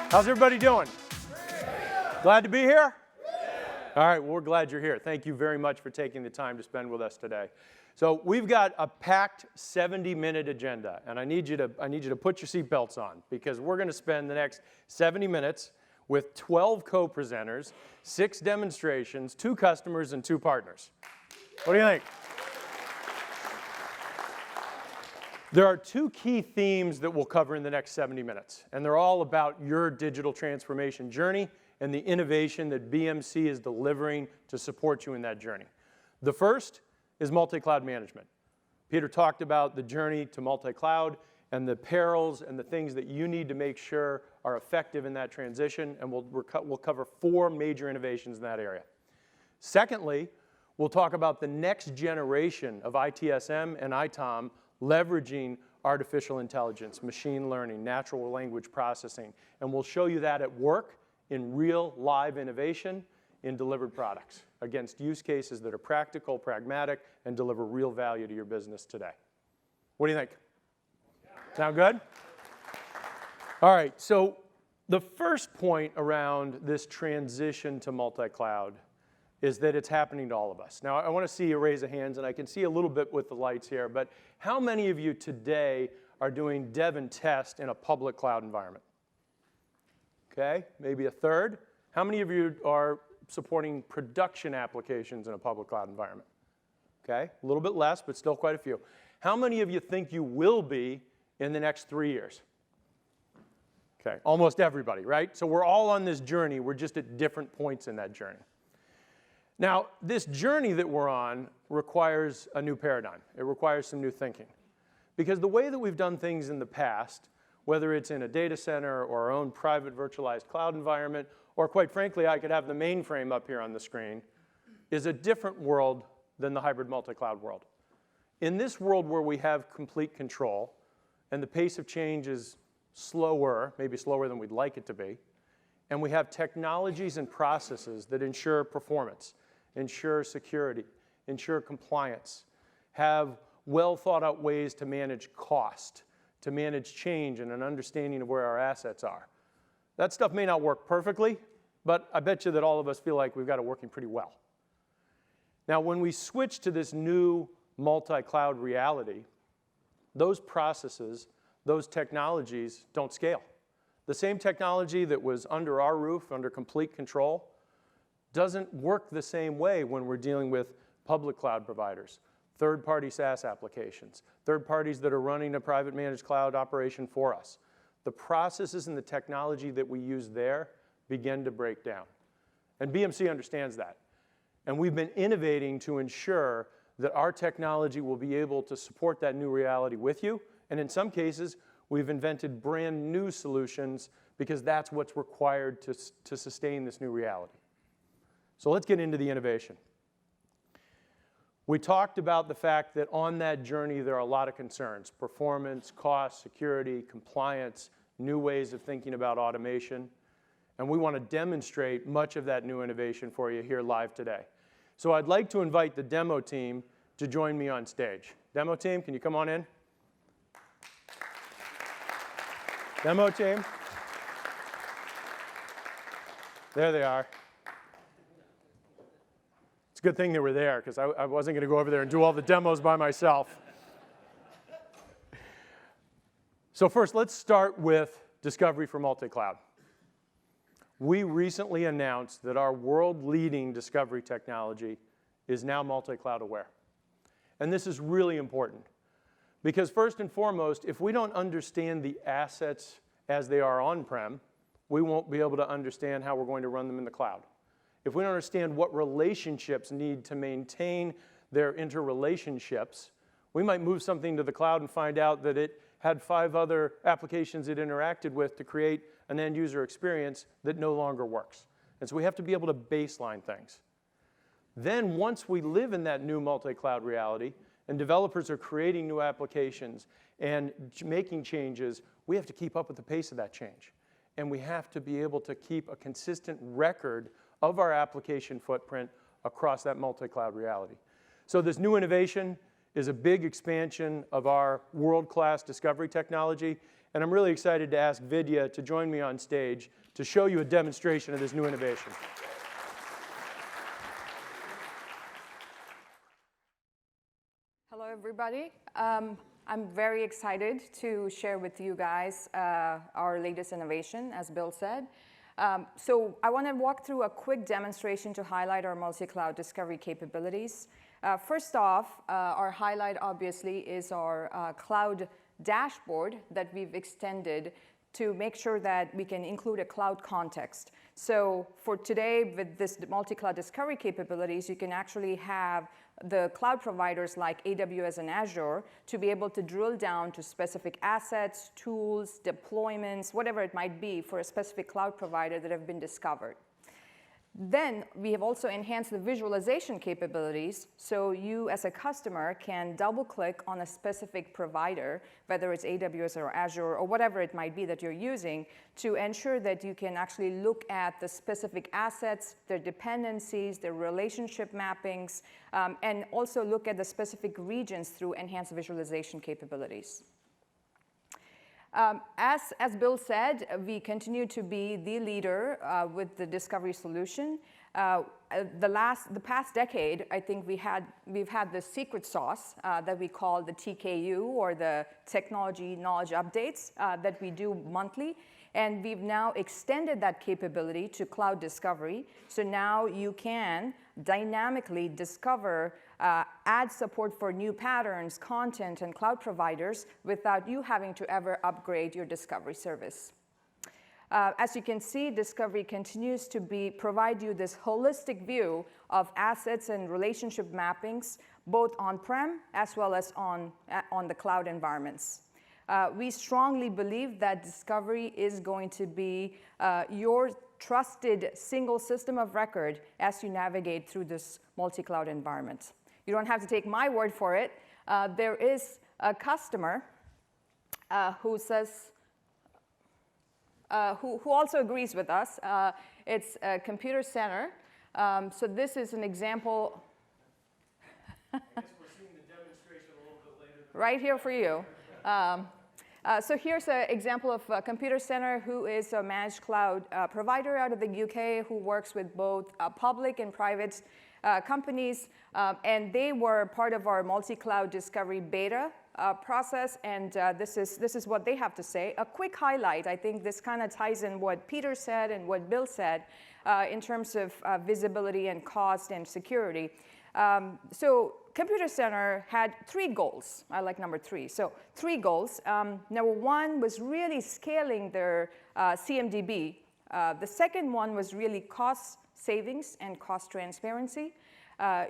How's everybody doing? Glad to be here? All right, well, we're glad you're here. Thank you very much for taking the time to spend with us today. So we've got a packed 70-minute agenda, and I need you to put your seatbelts on because we're going to spend the next 70 minutes with 12 co-presenters, 6 demonstrations, 2 customers, and 2 partners. What do you think? There are 2 key themes that we'll cover in the next 70 minutes, and they're all about your digital transformation journey and the innovation that BMC is delivering to support you in that journey. The first is multi-cloud management. Peter talked about the journey to multi-cloud and the perils and the things that you need to make sure are effective in that transition, and we'll cover 4 major innovations in that area. Secondly, we'll talk about the next generation of ITSM and ITOM leveraging artificial intelligence, machine learning, natural language processing, and we'll show you that at work in real live innovation in delivered products against use cases that are practical, pragmatic, and deliver real value to your business today. What do you think? Sound good? All right, so the first point around this transition to multi-cloud is that it's happening to all of us. Now, I want to see a raise of hands, and I can see a little bit with the lights here, but how many of you today are doing dev and test in a public cloud environment? Okay, maybe a third. How many of you are supporting production applications in a public cloud environment? Okay, a little bit less, but still quite a few. How many of you think you will be in the next 3 years? Okay, almost everybody, right? So we're all on this journey. We're just at different points in that journey. Now, this journey that we're on requires a new paradigm. It requires some new thinking. Because the way that we've done things in the past, whether it's in a data center or our own private virtualized cloud environment, or quite frankly, I could have the mainframe up here on the screen, is a different world than the hybrid multi-cloud world. In this world where we have complete control, and the pace of change is slower, maybe slower than we'd like it to be, and we have technologies and processes that ensure performance, ensure security, ensure compliance, have well thought out ways to manage cost, to manage change and an understanding of where our assets are. That stuff may not work perfectly, but I bet you that all of us feel like we've got it working pretty well. Now, when we switch to this new multi-cloud reality, those processes, those technologies don't scale. The same technology that was under our roof, under complete control, doesn't work the same way when we're dealing with public cloud providers, third-party SaaS applications, third parties that are running a private managed cloud operation for us. The processes and the technology that we use there begin to break down. And BMC understands that. And we've been innovating to ensure that our technology will be able to support that new reality with you. And in some cases, we've invented brand new solutions because that's what's required to sustain this new reality. So let's get into the innovation. We talked about the fact that on that journey there are a lot of concerns: performance, cost, security, compliance, new ways of thinking about automation. And we want to demonstrate much of that new innovation for you here live today. So I'd like to invite the demo team to join me on stage. Demo team, can you come on in? Demo team. There they are. It's a good thing they were there because I wasn't going to go over there and do all the demos by myself. So first, let's start with Discovery for Multi-Cloud. We recently announced that our world-leading discovery technology is now multi-cloud aware. And this is really important because first and foremost, if we don't understand the assets as they are on-prem, we won't be able to understand how we're going to run them in the cloud. If we don't understand what relationships need to maintain their interrelationships, we might move something to the cloud and find out that it had 5 other applications it interacted with to create an end user experience that no longer works. And so we have to be able to baseline things. Then once we live in that new multi-cloud reality and developers are creating new applications and making changes, we have to keep up with the pace of that change. And we have to be able to keep a consistent record of our application footprint across that multi-cloud reality. So this new innovation is a big expansion of our world-class discovery technology, And I'm really excited to ask Vidya to join me on stage to show you a demonstration of this new innovation. Hello, everybody. I'm very excited to share with you guys our latest innovation, as Bill said. So I want to walk through a quick demonstration to highlight our multi-cloud discovery capabilities. First off, our highlight, obviously, is our cloud dashboard that we've extended to make sure that we can include a cloud context. So for today, with this multi-cloud discovery capabilities, you can actually have the cloud providers like AWS and Azure to be able to drill down to specific assets, tools, deployments, whatever it might be for a specific cloud provider that have been discovered. Then we have also enhanced the visualization capabilities, so you as a customer can double-click on a specific provider, whether it's AWS or Azure or whatever it might be that you're using, to ensure that you can actually look at the specific assets, their dependencies, their relationship mappings, and also look at the specific regions through enhanced visualization capabilities. As Bill said, we continue to be the leader with the discovery solution. The past decade, I think we've had the secret sauce that we call the TKU, or the Technology Knowledge Updates, that we do monthly. And we've now extended that capability to cloud discovery. So now you can dynamically discover, add support for new patterns, content, and cloud providers without you having to ever upgrade your discovery service. As you can see, discovery continues to provide you this holistic view of assets and relationship mappings, both on-prem as well as on the cloud environments. We strongly believe that discovery is going to be your trusted single system of record as you navigate through this multi-cloud environment. You don't have to take my word for it. There is a customer who says, who also agrees with us. It's Computer Center. So this is an example. I guess we're seeing the demonstration a little bit later. Right here for you. So here's an example of Computer Center, who is a managed cloud provider out of the UK who works with both public and private companies. And they were part of our multi-cloud discovery beta process. And this is what they have to say. A quick highlight, I think this kind of ties in what Peter said and what Bill said in terms of visibility and cost and security. So Computer Center had 3 goals. I like number 3. So 3 goals. Number 1 was really scaling their CMDB. The second one was really cost savings and cost transparency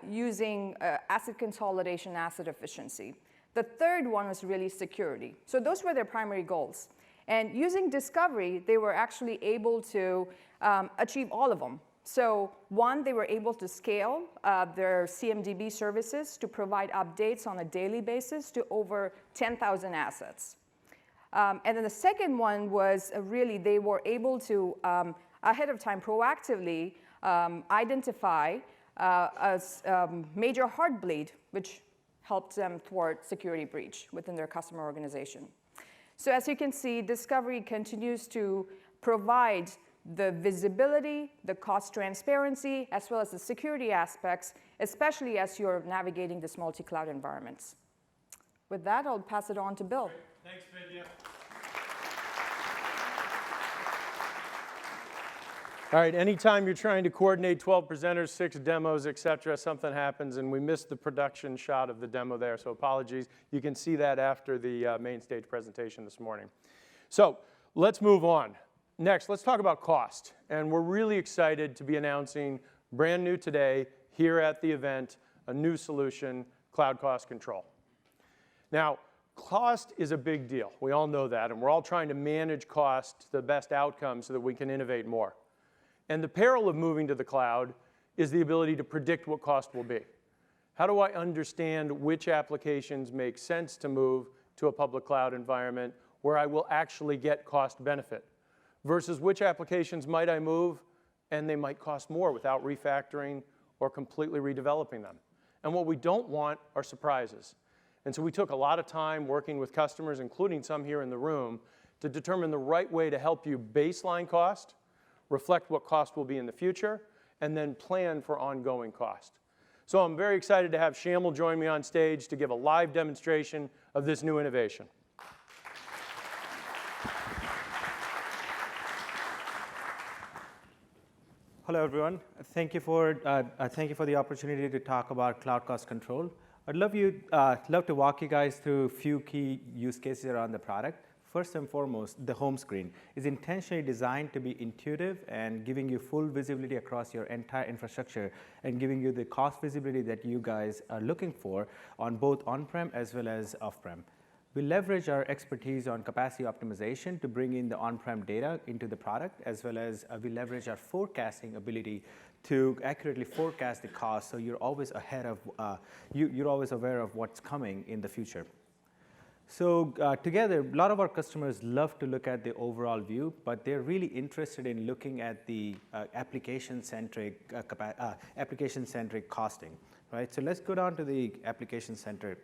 using asset consolidation, asset efficiency. The third one was really security. So those were their primary goals. And using discovery, they were actually able to achieve all of them. So 1, they were able to scale their CMDB services to provide updates on a daily basis to over 10,000 assets. And then the second one was really they were able to, ahead of time, proactively identify a major heartbleed, which helped them thwart security breach within their customer organization. So as you can see, discovery continues to provide the visibility, the cost transparency, as well as the security aspects, especially as you're navigating this multi-cloud environments. With that, I'll pass it on to Bill. Great. Thanks, Vidya. All right, anytime you're trying to coordinate 12 presenters, 6 demos, et cetera, something happens, and we missed the production shot of the demo there, so apologies. You can see that after the main stage presentation this morning. So let's move on. Next, let's talk about cost. And we're really excited to be announcing brand new today here at the event, a new solution, Cloud Cost Control. Now, cost is a big deal. We all know that, and we're all trying to manage cost to the best outcome so that we can innovate more. And the peril of moving to the cloud is the ability to predict what cost will be. How do I understand which applications make sense to move to a public cloud environment where I will actually get cost benefit? Versus which applications might I move and they might cost more without refactoring or completely redeveloping them. And what we don't want are surprises. And so we took a lot of time working with customers, including some here in the room, to determine the right way to help you baseline cost, reflect what cost will be in the future, and then plan for ongoing cost. So I'm very excited to have Shamil join me on stage to give a live demonstration of this new innovation. Hello, everyone. Thank you for the opportunity to talk about cloud cost control. I'd love to walk you guys through a few key use cases around the product. First and foremost, the home screen is intentionally designed to be intuitive and giving you full visibility across your entire infrastructure and giving you the cost visibility that you guys are looking for on both on-prem as well as off-prem. We leverage our expertise on capacity optimization to bring in the on-prem data into the product, as well as we leverage our forecasting ability to accurately forecast the cost, so you're always ahead of, you're always aware of what's coming in the future. So together, a lot of our customers love to look at the overall view, but they're really interested in looking at the application-centric costing, right? So let's go down to the application-centric.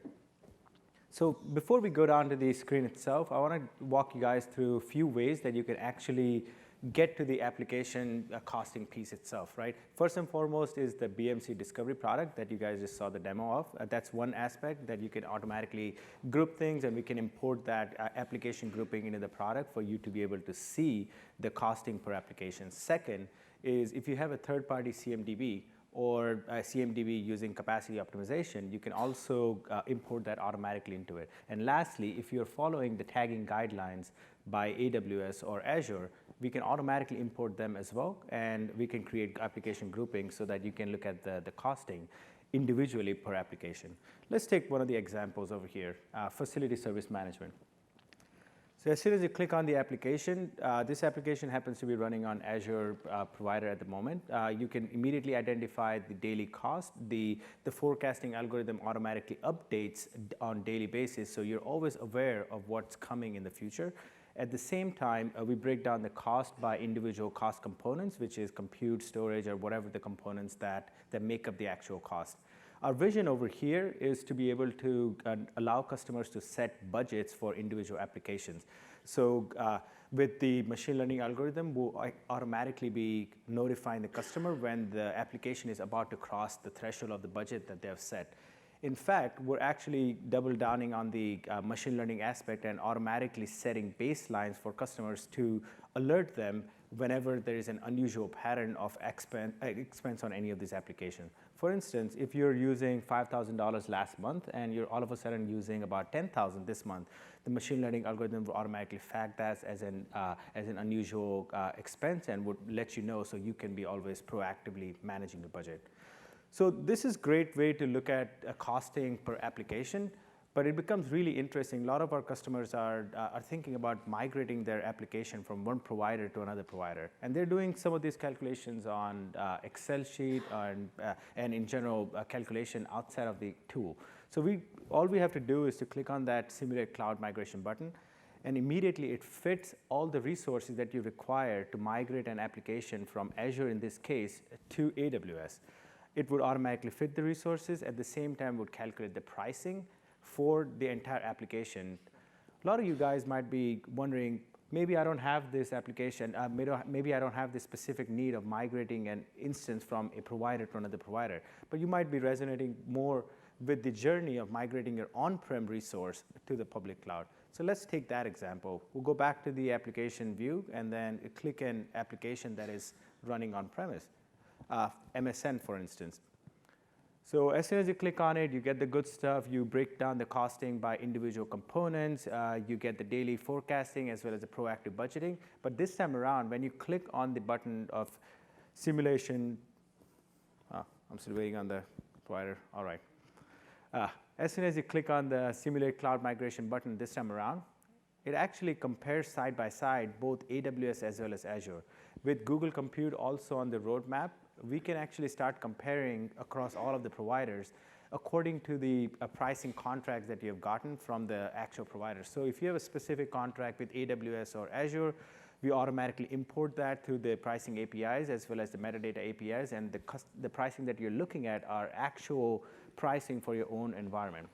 So before we go down to the screen itself, I want to walk you guys through a few ways that you can actually get to the application costing piece itself, right? First and foremost is the BMC discovery product that you guys just saw the demo of. That's one aspect that you can automatically group things, and we can import that application grouping into the product for you to be able to see the costing per application. Second is if you have a third-party CMDB, or CMDB using capacity optimization, you can also import that automatically into it. And lastly, if you're following the tagging guidelines by AWS or Azure, we can automatically import them as well, and we can create application groupings so that you can look at the costing individually per application. Let's take one of the examples over here, facility service management. So as soon as you click on the application, this application happens to be running on Azure provider at the moment. You can immediately identify the daily cost. The forecasting algorithm automatically updates on daily basis, so you're always aware of what's coming in the future. At the same time, we break down the cost by individual cost components, which is compute, storage, or whatever the components that make up the actual cost. Our vision over here is to be able to allow customers to set budgets for individual applications. So with the machine learning algorithm, we'll automatically be notifying the customer when the application is about to cross the threshold of the budget that they have set. In fact, we're actually double downing on the machine learning aspect and automatically setting baselines for customers to alert them whenever there is an unusual pattern of expense on any of these applications. For instance, if you're using $5,000 last month and you're all of a sudden using about $10,000 this month, the machine learning algorithm will automatically flag that as an unusual expense and would let you know, so you can be always proactively managing the budget. So this is a great way to look at costing per application, but it becomes really interesting. A lot of our customers are thinking about migrating their application from one provider to another provider. And they're doing some of these calculations on Excel sheet and in general, calculation outside of the tool. So all we have to do is to click on that Simulate Cloud Migration button, and immediately it fits all the resources that you require to migrate an application from Azure, in this case, to AWS. It would automatically fit the resources, at the same time would calculate the pricing for the entire application. A lot of you guys might be wondering, maybe I don't have this application, maybe I don't have this specific need of migrating an instance from a provider to another provider, but you might be resonating more with the journey of migrating your on-prem resource to the public cloud. So let's take that example. We'll go back to the application view and then click an application that is running on-premise, MSN for instance. So as soon as you click on it, you get the good stuff. You break down the costing by individual components. You get the daily forecasting as well as the proactive budgeting. But this time around, when you click on the button of simulation, I'm still waiting on the provider. All right. As soon as you click on the Simulate Cloud Migration button this time around, it actually compares side by side both AWS as well as Azure. With Google Compute also on the roadmap, we can actually start comparing across all of the providers according to the pricing contracts that you have gotten from the actual providers. So if you have a specific contract with AWS or Azure, we automatically import that through the pricing APIs as well as the metadata APIs, and the pricing that you're looking at are actual pricing for your own environment.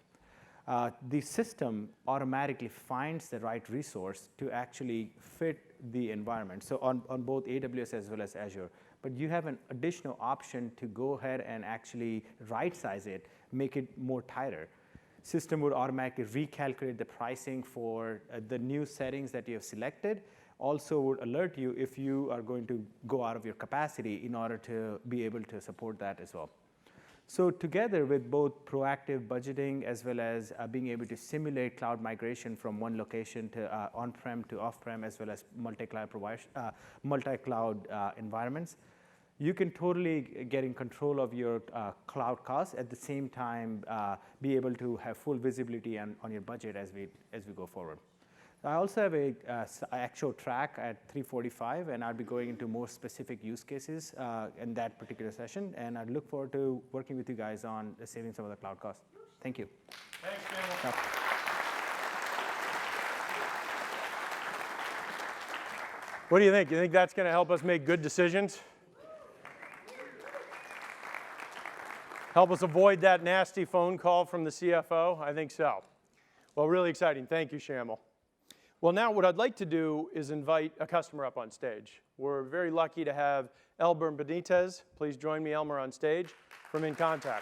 the system automatically finds the right resource to actually fit the environment. So on both AWS as well as Azure. But you have an additional option to go ahead and actually right-size it, make it more tighter. System would automatically recalculate the pricing for the new settings that you have selected. Also would alert you if you are going to go out of your capacity in order to be able to support that as well. So together with both proactive budgeting as well as being able to simulate cloud migration from one location to on-prem to off-prem as well as multi-cloud environments, you can totally get in control of your cloud costs, at the same time be able to have full visibility on your budget as we go forward. I also have a actual track at 3:45, and I'll be going into more specific use cases in that particular session, and I look forward to working with you guys on saving some of the cloud costs. Thank you. Thanks, Daniel. What do you think? You think that's going to help us make good decisions? Help us avoid that nasty phone call from the CFO? I think so. Well, really exciting. Thank you, Shamil. Well, now what I'd like to do is invite a customer up on stage. We're very lucky to have Elmer Benitez. Please join me, Elmer, on stage from InContact.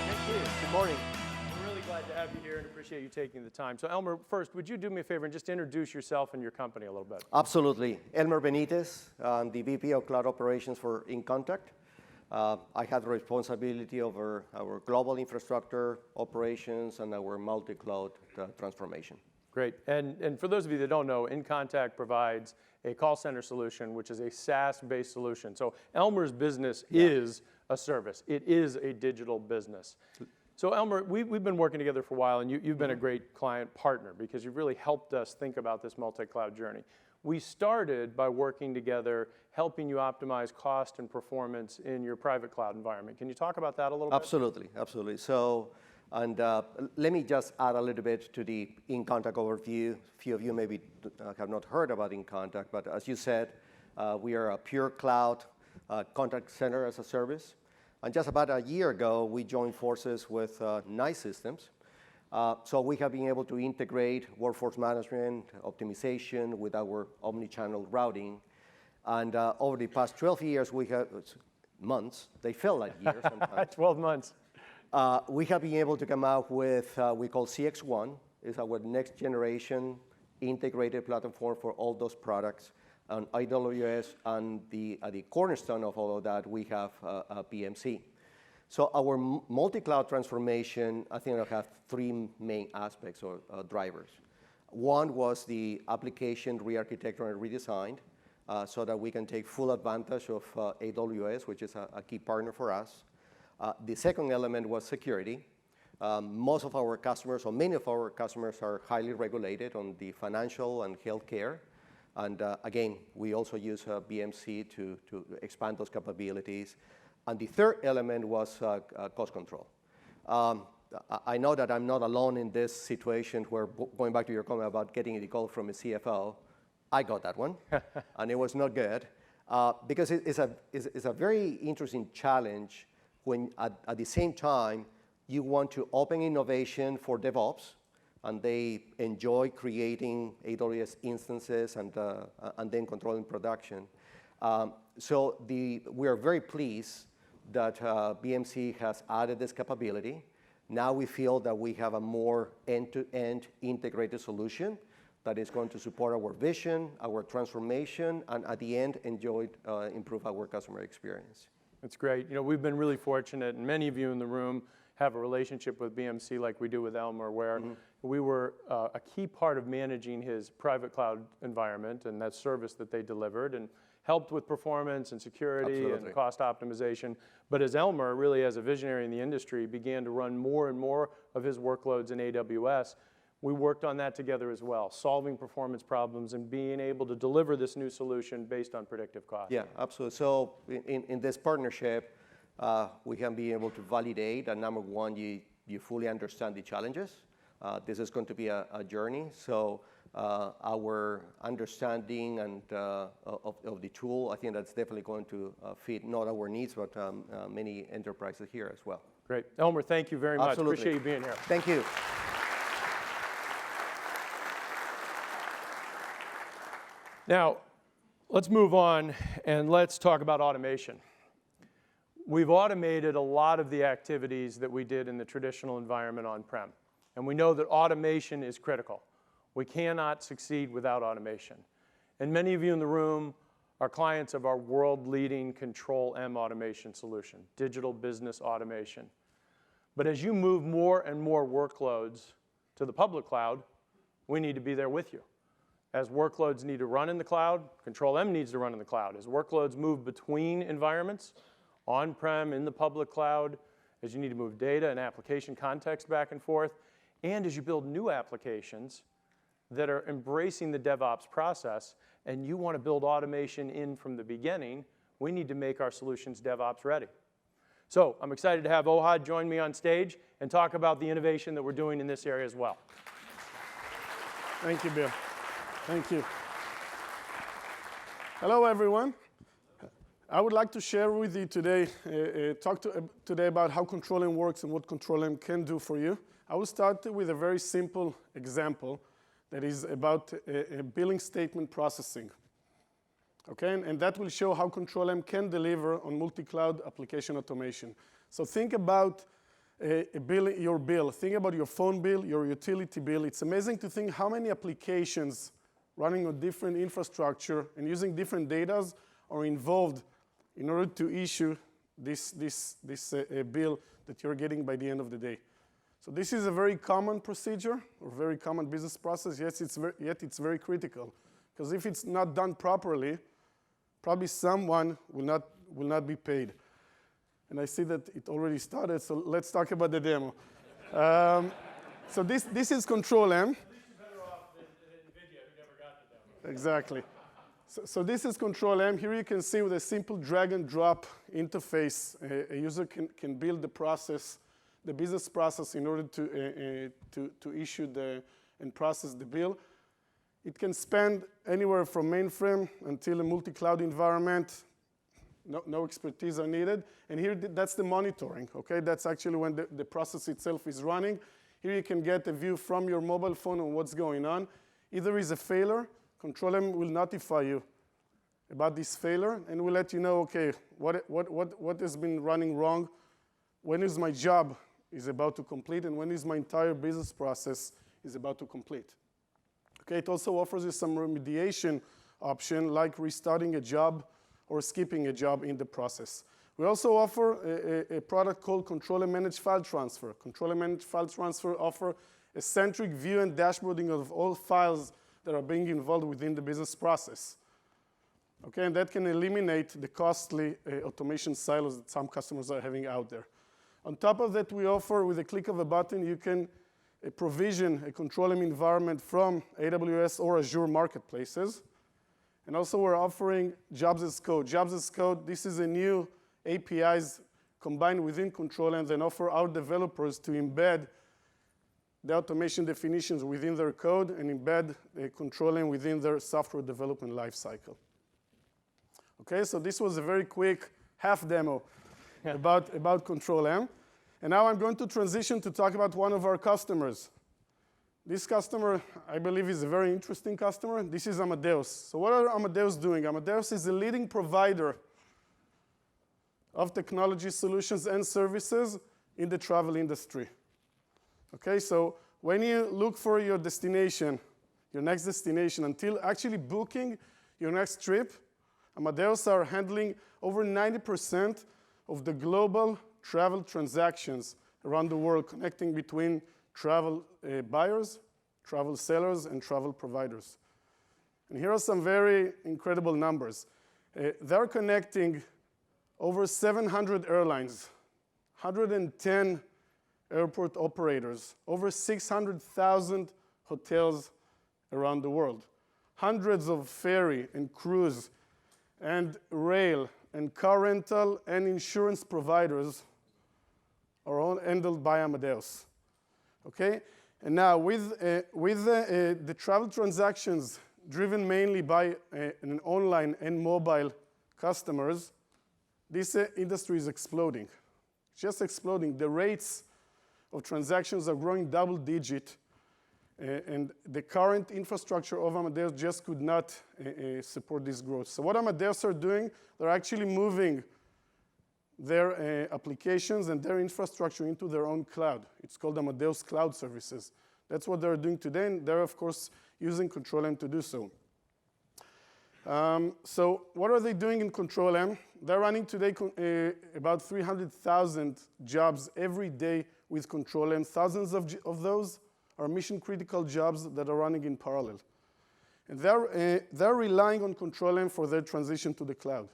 Thank you. Good morning. We're really glad to have you here and appreciate you taking the time. So, Elmer, first, would you do me a favor and just introduce yourself and your company a little bit? Absolutely. Elmer Benitez, I'm the VP of Cloud Operations for InContact. I have the responsibility over our global infrastructure operations and our multi-cloud transformation. Great. And for those of you that don't know, InContact provides a call center solution, which is a SaaS-based solution. So Elmer's business is a service. It is a digital business. So Elmer, we've been working together for a while, and you've been a great client partner because you've really helped us think about this multi-cloud journey. We started by working together, helping you optimize cost and performance in your private cloud environment. Can you talk about that a little bit? Absolutely, absolutely. So, and let me just add a little bit to the InContact overview. A few of you maybe have not heard about InContact, but as you said, we are a pure cloud contact center as a service. And just about a year ago, we joined forces with NYC Systems. So we have been able to integrate workforce management, optimization with our omni-channel routing. And over the past 12 years, we have, months, they feel like years sometimes. 12 months. We have been able to come out with, we call CX1, is our next generation integrated platform for all those products on AWS, and the cornerstone of all of that, we have BMC. So our multi-cloud transformation, I think, will have three main aspects or drivers. One was the application re-architecture and redesign, so that we can take full advantage of AWS, which is a key partner for us. The second element was security. Most of our customers, or many of our customers, are highly regulated on the financial and healthcare. And again, we also use BMC to expand those capabilities. And the third element was cost control. I know that I'm not alone in this situation where, going back to your comment about getting the call from a CFO, I got that one, and it was not good. Because it's a very interesting challenge when at the same time you want to open innovation for DevOps, and they enjoy creating AWS instances and then controlling production. So we are very pleased that BMC has added this capability. Now we feel that we have a more end-to-end integrated solution that is going to support our vision, our transformation, and at the end, improve our customer experience. That's great. You know, we've been really fortunate, and many of you in the room have a relationship with BMC like we do with Elmer, where we were a key part of managing his private cloud environment and that service that they delivered, and helped with performance and security and cost optimization. But as Elmer, really as a visionary in the industry, began to run more and more of his workloads in AWS, we worked on that together as well, solving performance problems and being able to deliver this new solution based on predictive cost. Yeah, absolutely. So in this partnership, we can be able to validate that, number one, you fully understand the challenges. This is going to be a journey. So our understanding and of the tool, I think that's definitely going to fit not our needs, but many enterprises here as well. Great. Elmer, thank you very much. Absolutely. Appreciate you being here. Thank you. Now, let's move on and let's talk about automation. We've automated a lot of the activities that we did in the traditional environment on-prem, and we know that automation is critical. We cannot succeed without automation. And many of you in the room are clients of our world-leading ControlM automation solution, digital business automation. But as you move more and more workloads to the public cloud, we need to be there with you. As workloads need to run in the cloud, ControlM needs to run in the cloud. As workloads move between environments, on-prem, in the public cloud, as you need to move data and application context back and forth, and as you build new applications that are embracing the DevOps process, and you want to build automation in from the beginning, we need to make our solutions DevOps ready. So I'm excited to have Ohad join me on stage and talk about the innovation that we're doing in this area as well. Thank you, Bill. Thank you. Hello, everyone. I would like to share with you today, today about how ControlM works and what ControlM can do for you. I will start with a very simple example that is about billing statement processing. Okay, and that will show how ControlM can deliver on multi-cloud application automation. So think about your bill. Think about your phone bill, your utility bill. It's amazing to think how many applications running on different infrastructure and using different data are involved in order to issue this bill that you're getting by the end of the day. So this is a very common procedure or very common business process, yet it's very critical. Because if it's not done properly, probably someone will not be paid. And I see that it already started, so let's talk about the demo. So this is ControlM. Exactly. So this is ControlM. Here you can see with a simple drag and drop interface, a user can build the business process in order to issue and process the bill. It can span anywhere from mainframe until a multi-cloud environment. No expertise are needed. And here, that's the monitoring, okay? That's actually when the process itself is running. Here you can get a view from your mobile phone on what's going on. If there is a failure, ControlM will notify you about this failure and will let you know, okay, what has been running wrong, when is my job is about to complete, and when is my entire business process is about to complete. Okay, it also offers you some remediation option like restarting a job or skipping a job in the process. We also offer a product called ControlM Managed File Transfer. ControlM Managed File Transfer offer a centric view and dashboarding of all files that are being involved within the business process. Okay, and that can eliminate the costly automation silos that some customers are having out there. On top of that, we offer, with a click of a button, you can provision a ControlM environment from AWS or Azure marketplaces. And also, we're offering Jobs as Code. Jobs as Code, this is a new APIs combined within ControlM that offer our developers to embed the automation definitions within their code and embed ControlM within their software development lifecycle. Okay, so this was a very quick half demo about ControlM. And now I'm going to transition to talk about one of our customers. This customer, I believe, is a very interesting customer. This is Amadeus. So what are Amadeus doing? Amadeus is a leading provider of technology solutions and services in the travel industry. Okay, so when you look for your destination, your next destination, until actually booking your next trip, Amadeus are handling over 90% of the global travel transactions around the world, connecting between travel buyers, travel sellers, and travel providers. And here are some very incredible numbers. They're connecting over 700 airlines, 110 airport operators, over 600,000 hotels around the world, hundreds of ferry and cruise and rail and car rental and insurance providers are all handled by Amadeus. Okay? And now with the travel transactions driven mainly by an online and mobile customers, this industry is exploding. Just exploding. The rates of transactions are growing double-digit, and the current infrastructure of Amadeus just could not support this growth. So what Amadeus are doing, they're actually moving their applications and their infrastructure into their own cloud. It's called Amadeus Cloud Services. That's what they're doing today, and they're, of course, using ControlM to do so. So what are they doing in ControlM? They're running today about 300,000 jobs every day with ControlM. Thousands of those are mission-critical jobs that are running in parallel. And they're relying on ControlM for their transition to the cloud.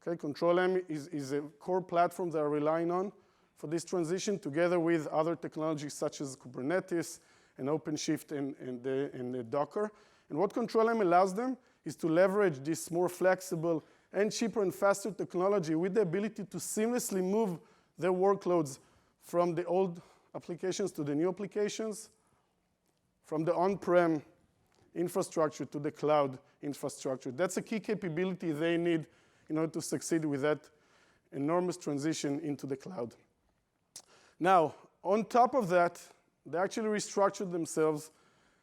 Okay, ControlM is a core platform they're relying on for this transition, together with other technologies such as Kubernetes and OpenShift and the Docker. And what ControlM allows them is to leverage this more flexible and cheaper and faster technology with the ability to seamlessly move their workloads from the old applications to the new applications, from the on-prem infrastructure to the cloud infrastructure. That's a key capability they need in order to succeed with that enormous transition into the cloud. Now, on top of that, they actually restructured themselves,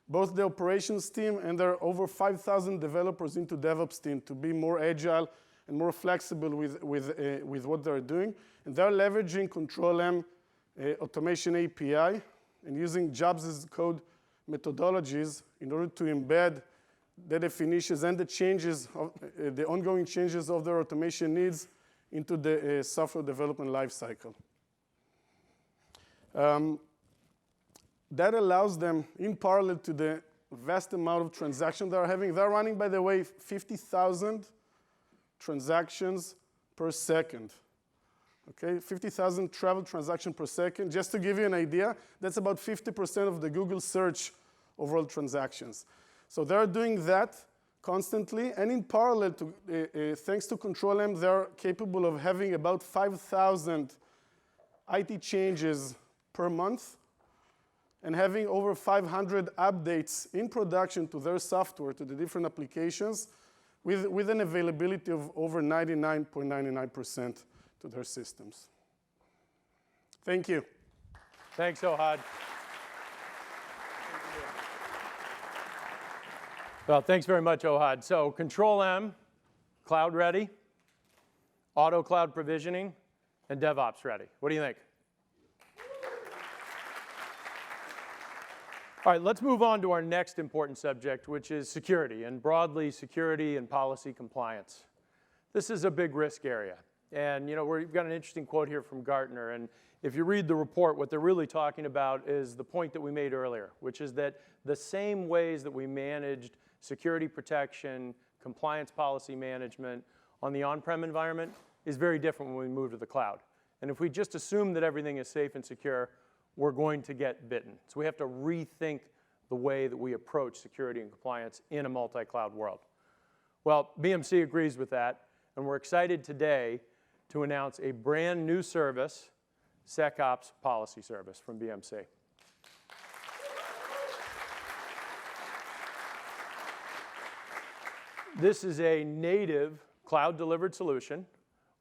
both the operations team and their over 5,000 developers into DevOps team to be more agile and more flexible with what they're doing. And they're leveraging ControlM automation API and using jobs as code methodologies in order to embed the definitions and the changes, the ongoing changes of their automation needs into the software development lifecycle. That allows them, in parallel to the vast amount of transactions they're having, they're running, by the way, 50,000 transactions per second. Okay, 50,000 travel transactions per second. Just to give you an idea, that's about 50% of the Google search overall transactions. So they're doing that constantly, and in parallel, thanks to ControlM, they're capable of having about 5,000 IT changes per month and having over 500 updates in production to their software, to the different applications, with an availability of over 99.99% to their systems. Thank you. Thanks, Ohad. Well, thanks very much, Ohad. So ControlM, cloud ready, auto cloud provisioning, and DevOps ready. What do you think? All right, let's move on to our next important subject, which is security, and broadly security and policy compliance. This is a big risk area. And we've got an interesting quote here from Gartner. And if you read the report, what they're really talking about is the point that we made earlier, which is that the same ways that we managed security protection, compliance policy management on the on-prem environment is very different when we move to the cloud. And if we just assume that everything is safe and secure, we're going to get bitten. So we have to rethink the way that we approach security and compliance in a multi-cloud world. Well, BMC agrees with that, and we're excited today to announce a brand new service, SecOps Policy Service from BMC. This is a native cloud-delivered solution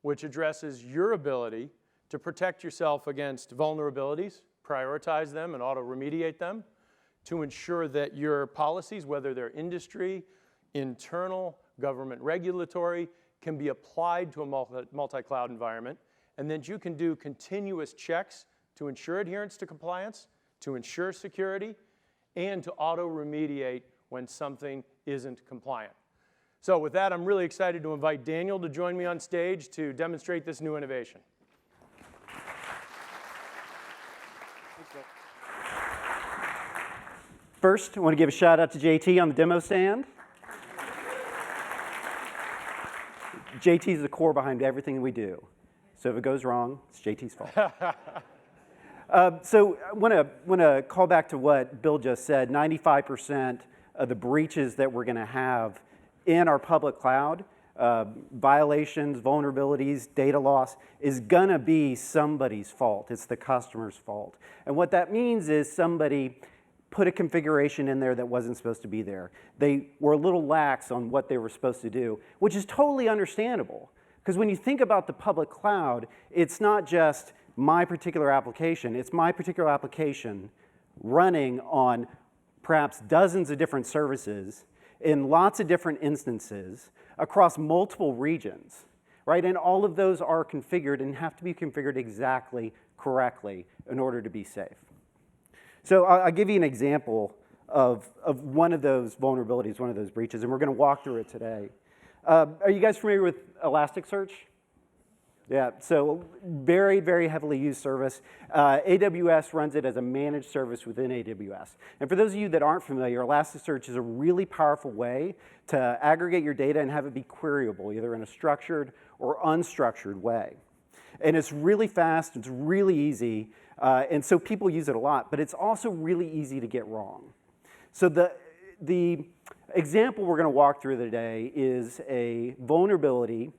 which addresses your ability to protect yourself against vulnerabilities, prioritize them, and auto-remediate them, to ensure that your policies, whether they're industry, internal, government regulatory, can be applied to a multi-cloud environment, and then you can do continuous checks to ensure adherence to compliance, to ensure security, and to auto-remediate when something isn't compliant. So with that, I'm really excited to invite Daniel to join me on stage to demonstrate this new innovation. First, I want to give a shout out to JT on the demo stand. JT is the core behind everything we do. So if it goes wrong, it's JT's fault. So I want to call back to what Bill just said. 95% of the breaches that we're going to have in our public cloud, violations, vulnerabilities, data loss, is going to be somebody's fault. It's the customer's fault. And what that means is somebody put a configuration in there that wasn't supposed to be there. They were a little lax on what they were supposed to do, which is totally understandable. Because when you think about the public cloud, it's not just my particular application. It's my particular application running on perhaps dozens of different services in lots of different instances across multiple regions, right? And all of those are configured and have to be configured exactly correctly in order to be safe. So I'll give you an example of one of those vulnerabilities, one of those breaches, and we're going to walk through it today. Are you guys familiar with Elasticsearch? Yeah, so very, very heavily used service. AWS runs it as a managed service within AWS. And for those of you that aren't familiar, Elasticsearch is a really powerful way to aggregate your data and have it be queryable, either in a structured or unstructured way. And it's really fast, it's really easy, and so people use it a lot, but it's also really easy to get wrong. So the example we're going to walk through today is a vulnerability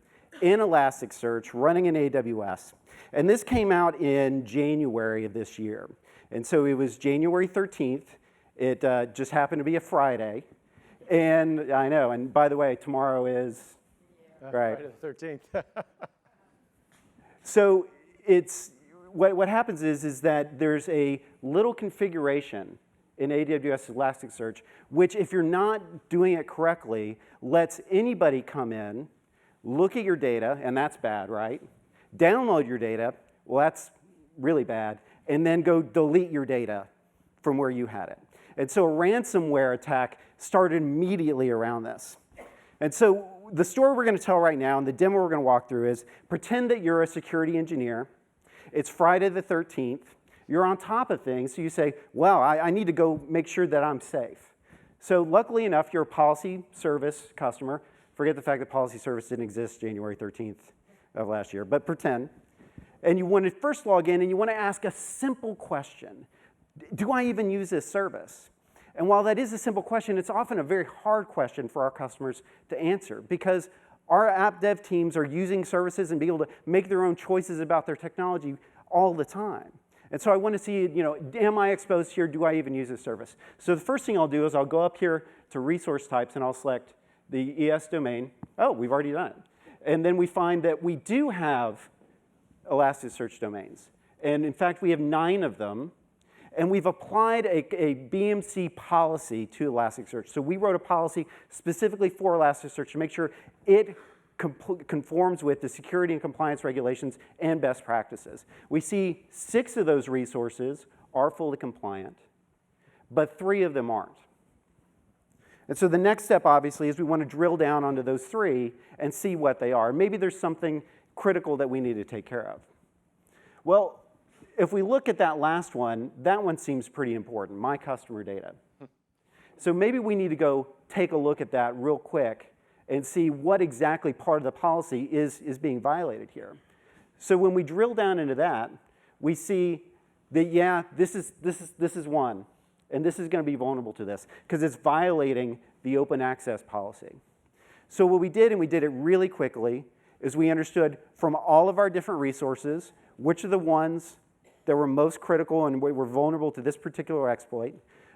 in Elasticsearch running in AWS. And this came out in January of this year. And so it was January 13th. It just happened to be a Friday. And I know, and by the way, tomorrow is, right. Friday the 13th. So it's, what happens is that there's a little configuration in AWS Elasticsearch, which if you're not doing it correctly, lets anybody come in, look at your data, and that's bad, right? Download your data, well, that's really bad, and then go delete your data from where you had it. And so a ransomware attack started immediately around this. And so the story we're going to tell right now, and the demo we're going to walk through is, pretend that you're a security engineer. It's Friday the 13th. You're on top of things, so you say, well, I need to go make sure that I'm safe. So luckily enough, you're a policy service customer. Forget the fact that policy service didn't exist January 13th of last year, but pretend. And you want to first log in, and you want to ask a simple question. Do I even use this service? And while that is a simple question, it's often a very hard question for our customers to answer, because our app dev teams are using services and being able to make their own choices about their technology all the time. And so I want to see, am I exposed here? Do I even use this service? So the first thing I'll do is I'll go up here to resource types, and I'll select the ES domain. Oh, we've already done it. And then we find that we do have Elasticsearch domains. And in fact, we have 9 of them. And we've applied a BMC policy to Elasticsearch. So we wrote a policy specifically for Elasticsearch to make sure it conforms with the security and compliance regulations and best practices. We see 6 of those resources are fully compliant, but 3 of them aren't. And so the next step, obviously, is we want to drill down onto those 3 and see what they are. Maybe there's something critical that we need to take care of. Well, if we look at that last one, that one seems pretty important, my customer data. So maybe we need to go take a look at that real quick and see what exactly part of the policy is being violated here. So when we drill down into that, we see that, yeah, this is one. And this is going to be vulnerable to this, because it's violating the open access policy. So what we did, and we did it really quickly, is we understood from all of our different resources which are the ones that were most critical and were vulnerable to this particular exploit.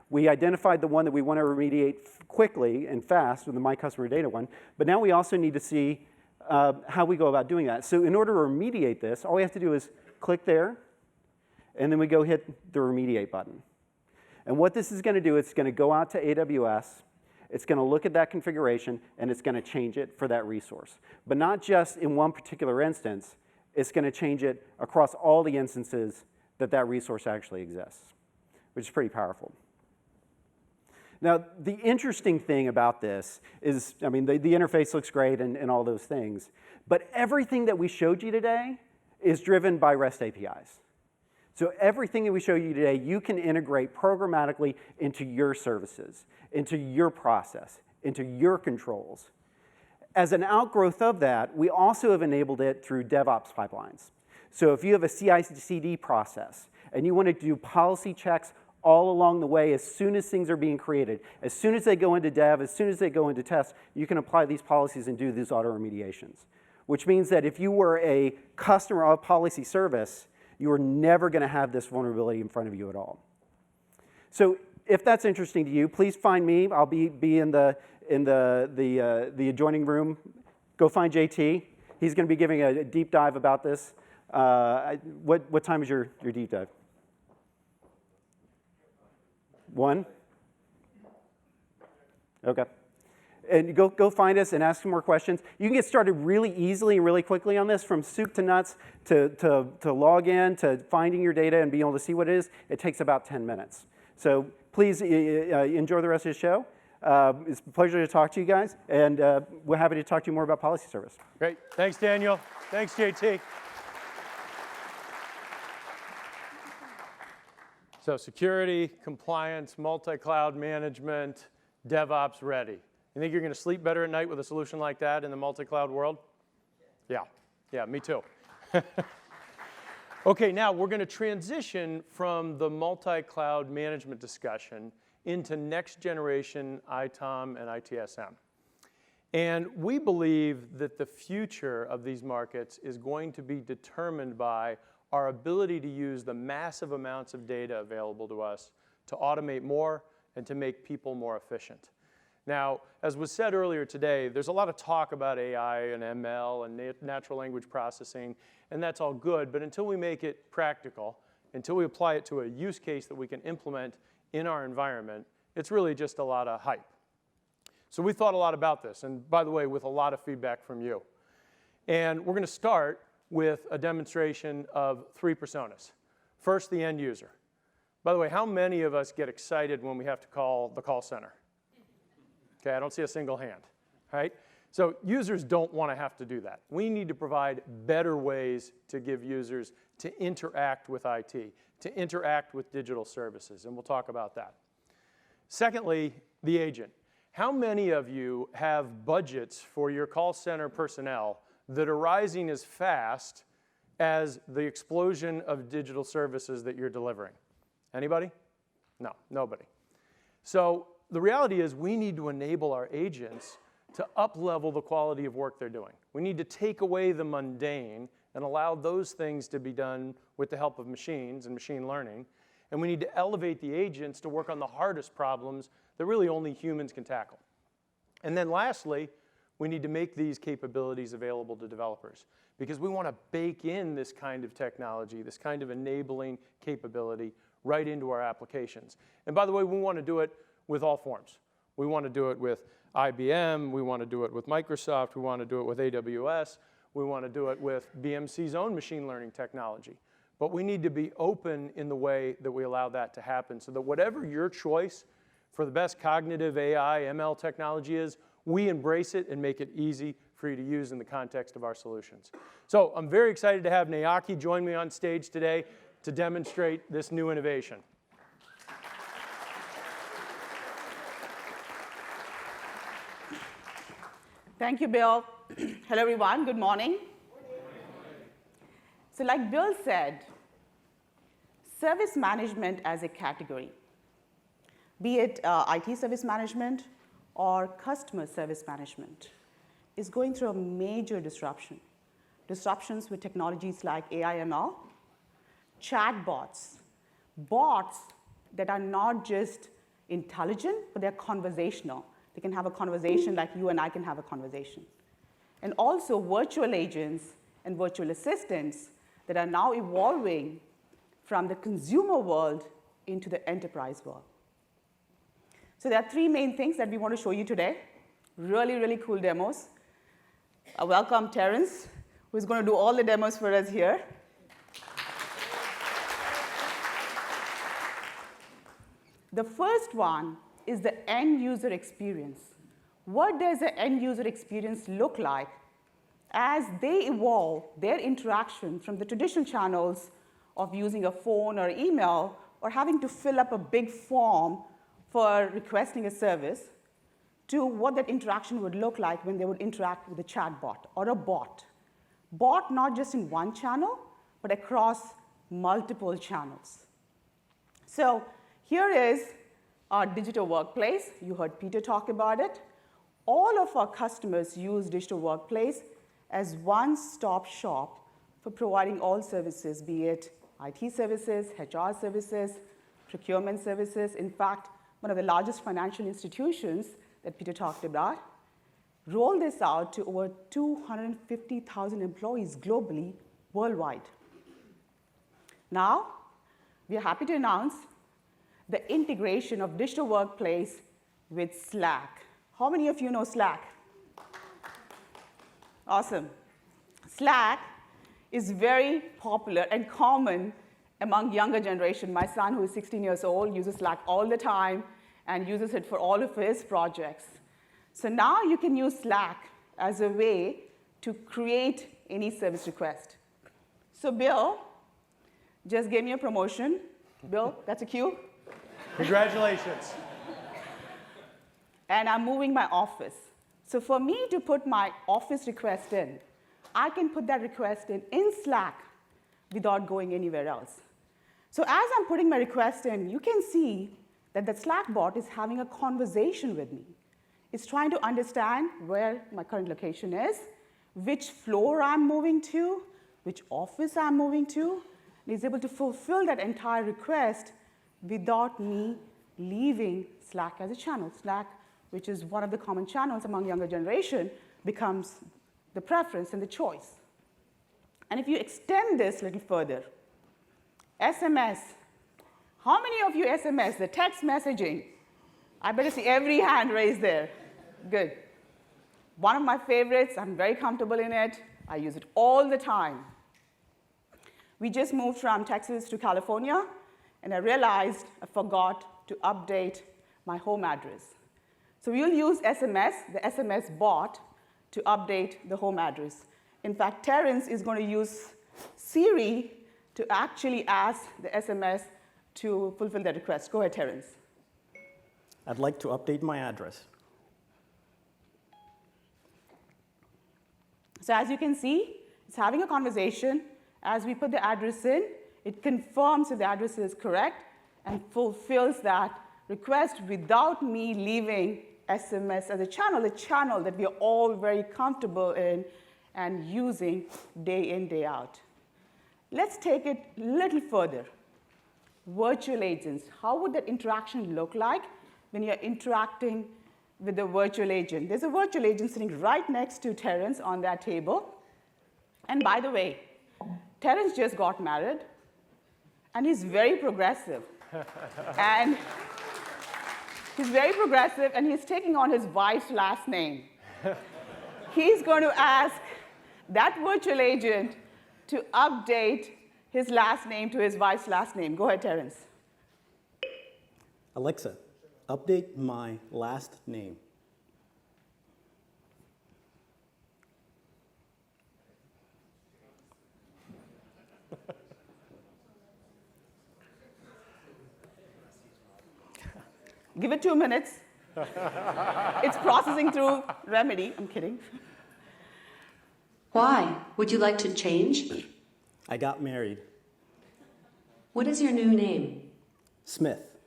We identified the one that we want to remediate quickly and fast with the My Customer Data one, but now we also need to see how we go about doing that. So in order to remediate this, all we have to do is click there, and then we go hit the remediate button. And what this is going to do, it's going to go out to AWS, it's going to look at that configuration, and it's going to change it for that resource. But not just in one particular instance, it's going to change it across all the instances that that resource actually exists, which is pretty powerful. Now, the interesting thing about this is, I mean, the interface looks great and all those things, but everything that we showed you today is driven by REST APIs. So everything that we show you today, you can integrate programmatically into your services, into your process, into your controls. As an outgrowth of that, we also have enabled it through DevOps pipelines. So if you have a CI/CD process and you want to do policy checks all along the way as soon as things are being created, as soon as they go into dev, as soon as they go into test, you can apply these policies and do these auto remediations. Which means that if you were a customer of policy service, you are never going to have this vulnerability in front of you at all. So if that's interesting to you, please find me. I'll be in the adjoining room. Go find JT. He's going to be giving a deep dive about this. What time is your deep dive? 1? Okay. And go find us and ask some more questions. You can get started really easily and really quickly on this, from soup to nuts, to log in, to finding your data and being able to see what it is. It takes about 10 minutes. So please enjoy the rest of the show. It's a pleasure to talk to you guys, and we're happy to talk to you more about policy service. Great. Thanks, Daniel. Thanks, JT. So security, compliance, multi-cloud management, DevOps ready. You think you're going to sleep better at night with a solution like that in the multi-cloud world? Yeah, me too. Okay, now we're going to transition from the multi-cloud management discussion into next generation ITOM and ITSM. And we believe that the future of these markets is going to be determined by our ability to use the massive amounts of data available to us to automate more and to make people more efficient. Now, as was said earlier today, there's a lot of talk about AI and ML and natural language processing, and that's all good, but until we make it practical, until we apply it to a use case that we can implement in our environment, it's really just a lot of hype. So we thought a lot about this, and by the way, with a lot of feedback from you. And we're going to start with a demonstration of 3 personas. First, the end user. By the way, how many of us get excited when we have to call the call center? Okay, I don't see a single hand, right? So users don't want to have to do that. We need to provide better ways to give users to interact with IT, to interact with digital services, and we'll talk about that. Secondly, the agent. How many of you have budgets for your call center personnel that are rising as fast as the explosion of digital services that you're delivering? Anybody? No, nobody. So the reality is we need to enable our agents to up-level the quality of work they're doing. We need to take away the mundane and allow those things to be done with the help of machines and machine learning. And we need to elevate the agents to work on the hardest problems that really only humans can tackle. And then lastly, we need to make these capabilities available to developers, because we want to bake in this kind of technology, this kind of enabling capability right into our applications. And by the way, we want to do it with all forms. We want to do it with IBM, we want to do it with Microsoft, we want to do it with AWS, we want to do it with BMC's own machine learning technology. But we need to be open in the way that we allow that to happen, so that whatever your choice for the best cognitive AI, ML technology is, we embrace it and make it easy for you to use in the context of our solutions. So I'm very excited to have Nayaki join me on stage today to demonstrate this new innovation. Thank you, Bill. Hello, everyone. Good morning. So like Bill said, service management as a category, be it IT service management or customer service management, is going through a major disruption. Disruptions with technologies like AI, ML, chatbots, bots that are not just intelligent, but they're conversational. They can have a conversation like you and I can have a conversation. And also virtual agents and virtual assistants that are now evolving from the consumer world into the enterprise world. So there are 3 main things that we want to show you today. Really, really cool demos. Welcome Terrence, who's going to do all the demos for us here. The first one is the end user experience. What does the end user experience look like as they evolve their interaction from the traditional channels of using a phone or email or having to fill up a big form for requesting a service, to what that interaction would look like when they would interact with a chatbot or a bot. Bot not just in one channel, but across multiple channels. So here is our digital workplace. You heard Peter talk about it. All of our customers use digital workplace as one-stop shop for providing all services, be it IT services, HR services, procurement services. In fact, one of the largest financial institutions that Peter talked about rolled this out to over 250,000 employees globally, worldwide. Now, we are happy to announce the integration of digital workplace with Slack. How many of you know Slack? Awesome. Slack is very popular and common among younger generation. My son, who is 16 years old, uses Slack all the time and uses it for all of his projects. So now you can use Slack as a way to create any service request. So Bill just gave me a promotion. Bill, that's a cue. Congratulations. And I'm moving my office. So for me to put my office request in, I can put that request in Slack without going anywhere else. So as I'm putting my request in, you can see that the Slack bot is having a conversation with me. It's trying to understand where my current location is, which floor I'm moving to, which office I'm moving to, and it's able to fulfill that entire request without me leaving Slack as a channel. Slack, which is one of the common channels among younger generation, becomes the preference and the choice. And if you extend this a little further, SMS. How many of you SMS, the text messaging? I better see every hand raised there. Good. One of my favorites, I'm very comfortable in it. I use it all the time. We just moved from Texas to California, and I realized I forgot to update my home address. So we'll use SMS, the SMS bot, to update the home address. In fact, Terrence is going to use Siri to actually ask the SMS to fulfill that request. Go ahead, Terrence. I'd like to update my address. So as you can see, it's having a conversation. As we put the address in, it confirms if the address is correct and fulfills that request without me leaving SMS as a channel that we are all very comfortable in and using day in, day out. Let's take it a little further. Virtual agents. How would that interaction look like when you're interacting with a virtual agent? There's a virtual agent sitting right next to Terrence on that table. And by the way, Terrence just got married, and he's very progressive. And he's very progressive, and he's taking on his wife's last name. He's going to ask that virtual agent to update his last name to his wife's last name. Go ahead, Terrence. Alexa, update my last name. Give it 2 minutes. It's processing through Remedy. I'm kidding. Why? Would you like to change? I got married. What is your new name? Smith.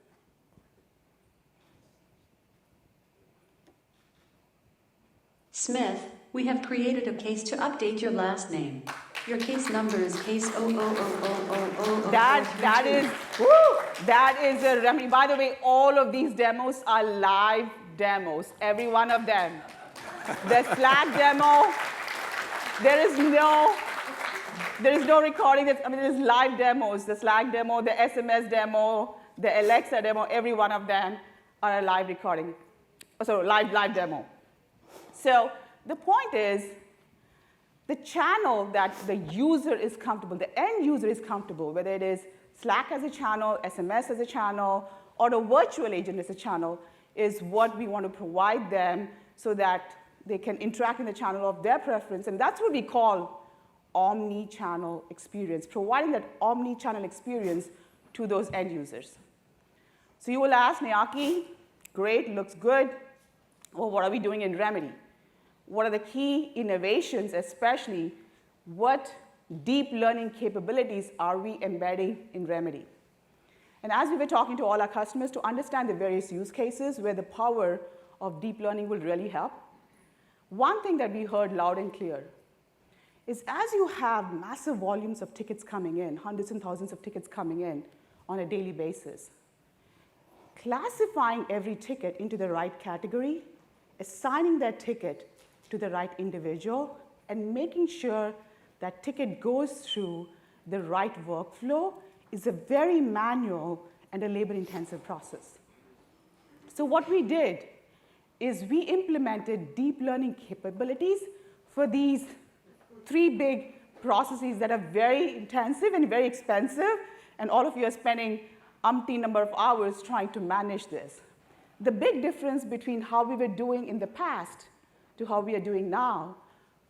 Smith, we have created a case to update your last name. Your case number is case 0000000. That is a remedy. By the way, all of these demos are live demos, every one of them. The Slack demo, there is no recording. There's live demos. The Slack demo, the SMS demo, the Alexa demo, every one of them are a live recording. So live demo. So the point is, the channel that the user is comfortable, the end user is comfortable, whether it is Slack as a channel, SMS as a channel, or a virtual agent as a channel, is what we want to provide them so that they can interact in the channel of their preference. And that's what we call omni-channel experience, providing that omni-channel experience to those end users. So you will ask, Nayaki, great, looks good. Well, what are we doing in Remedy? What are the key innovations, especially what deep learning capabilities are we embedding in Remedy? And as we were talking to all our customers to understand the various use cases where the power of deep learning will really help, one thing that we heard loud and clear is as you have massive volumes of tickets coming in, hundreds and thousands of tickets coming in on a daily basis, classifying every ticket into the right category, assigning that ticket to the right individual, and making sure that ticket goes through the right workflow is a very manual and a labor-intensive process. So what we did is we implemented deep learning capabilities for these 3 big processes that are very intensive and very expensive, and all of you are spending umpteen number of hours trying to manage this. The big difference between how we were doing in the past to how we are doing now,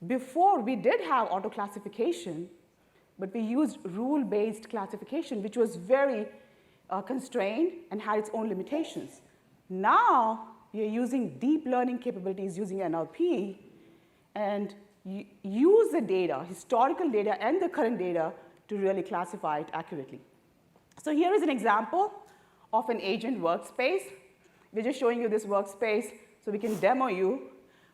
before we did have auto classification, but we used rule-based classification, which was very constrained and had its own limitations. Now, we are using deep learning capabilities using NLP, and use the data, historical data and the current data, to really classify it accurately. So here is an example of an agent workspace. We're just showing you this workspace so we can demo you.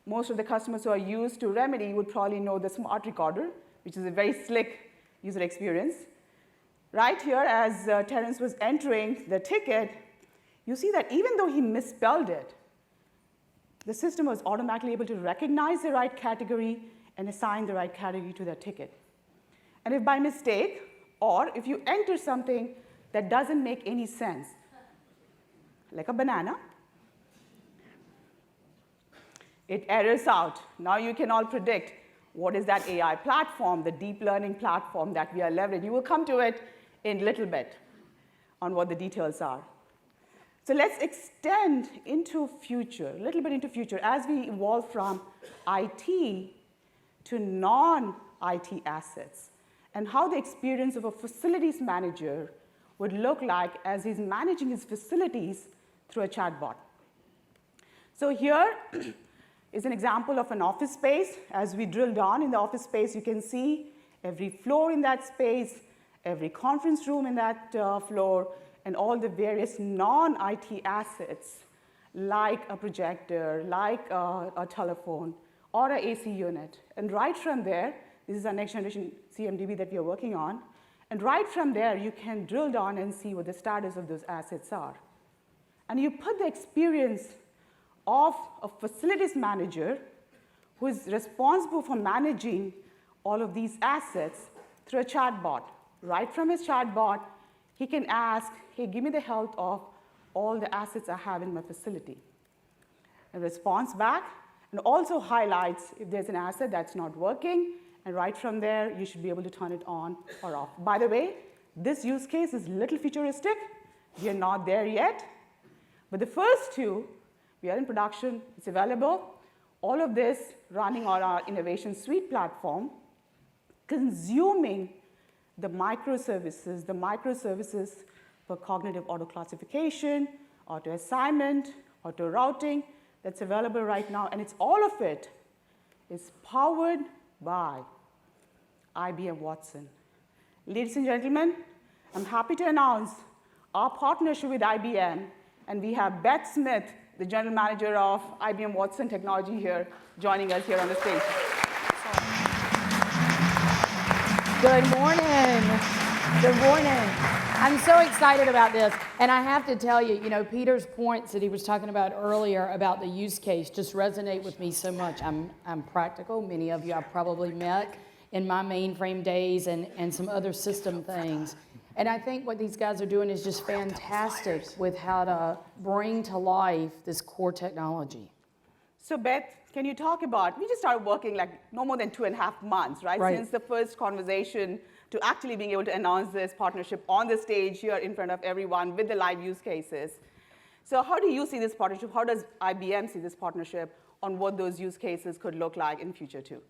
Most of the customers who are used to Remedy would probably know the Smart Recorder, which is a very slick user experience. Right here, as Terrence was entering the ticket, you see that even though he misspelled it, the system was automatically able to recognize the right category and assign the right category to that ticket. And if by mistake, or if you enter something that doesn't make any sense, like a banana, it errors out. Now you can all predict what is that AI platform, the deep learning platform that we are leveraging. You will come to it in a little bit on what the details are. So let's extend into future, a little bit into future, as we evolve from IT to non-IT assets, and how the experience of a facilities manager would look like as he's managing his facilities through a chatbot. So here is an example of an office space. As we drill down in the office space, you can see every floor in that space, every conference room in that floor, and all the various non-IT assets, like a projector, like a telephone, or an AC unit. And right from there, this is our next generation CMDB that we are working on, and right from there, you can drill down and see what the status of those assets are. And you put the experience of a facilities manager who is responsible for managing all of these assets through a chatbot. Right from his chatbot, he can ask, hey, give me the health of all the assets I have in my facility. A response back, and also highlights if there's an asset that's not working, and right from there, you should be able to turn it on or off. By the way, this use case is a little futuristic. We are not there yet. But the first two, we are in production, it's available. All of this running on our Innovation Suite platform, consuming the microservices for cognitive auto-classification, auto-assignment, auto-routing that's available right now. And it's all of it is powered by IBM Watson. Ladies and gentlemen, I'm happy to announce our partnership with IBM, and we have Beth Smith, the general manager of IBM Watson Technology here, joining us here on the stage. Good morning. Good morning. I'm so excited about this. And I have to tell you, Peter's points that he was talking about earlier about the use case just resonate with me so much. I'm practical. Many of you I've probably met in my mainframe days and some other system things. And I think what these guys are doing is just fantastic with how to bring to life this core technology. So Beth, can you talk about, we just started working like no more than 2.5 months, right? Since the first conversation to actually being able to announce this partnership on the stage here in front of everyone with the live use cases. So how do you see this partnership? How does IBM see this partnership on what those use cases could look like in future too?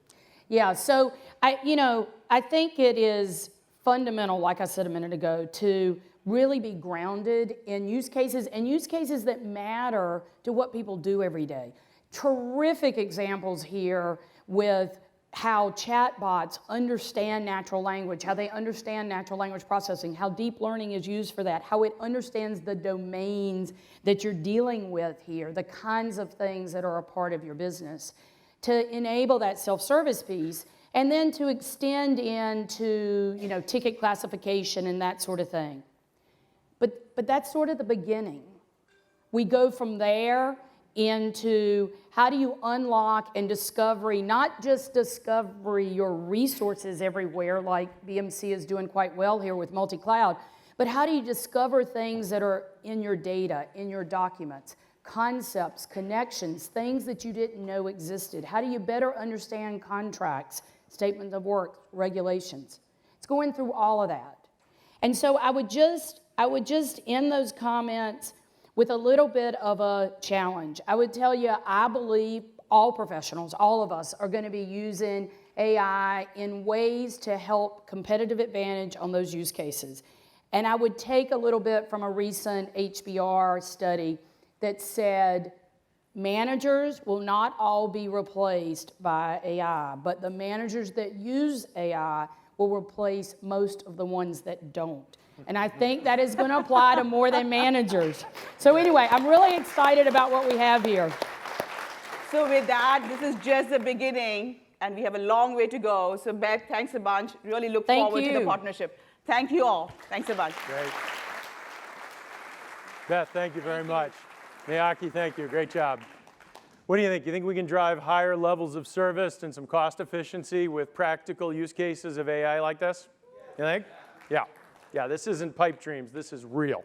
Yeah, so I think it is fundamental, like I said a minute ago, to really be grounded in use cases and use cases that matter to what people do every day. Terrific examples here with how chatbots understand natural language, how they understand natural language processing, how deep learning is used for that, how it understands the domains that you're dealing with here, the kinds of things that are a part of your business, to enable that self-service piece, and then to extend into ticket classification and that sort of thing. But that's sort of the beginning. we go from there into how do you unlock and discovery, not just discovery your resources everywhere like BMC is doing quite well here with MultiCloud, but how do you discover things that are in your data, in your documents, concepts, connections, things that you didn't know existed? How do you better understand contracts, statements of work, regulations? It's going through all of that. And so I would just end those comments with a little bit of a challenge. I would tell you, I believe all professionals, all of us, are going to be using AI in ways to help competitive advantage on those use cases. And I would take a little bit from a recent HBR study that said managers will not all be replaced by AI, but the managers that use AI will replace most of the ones that don't. And I think that is going to apply to more than managers. So anyway, I'm really excited about what we have here. So with that, this is just the beginning, and we have a long way to go. So Beth, thanks a bunch. Really look forward to the partnership. Thank you all. Thanks a bunch. Great. Beth, thank you very much. Miyaki, thank you. Great job. What do you think? You think we can drive higher levels of service and some cost efficiency with practical use cases of AI like this? You think? Yeah. Yeah, this isn't pipe dreams. This is real.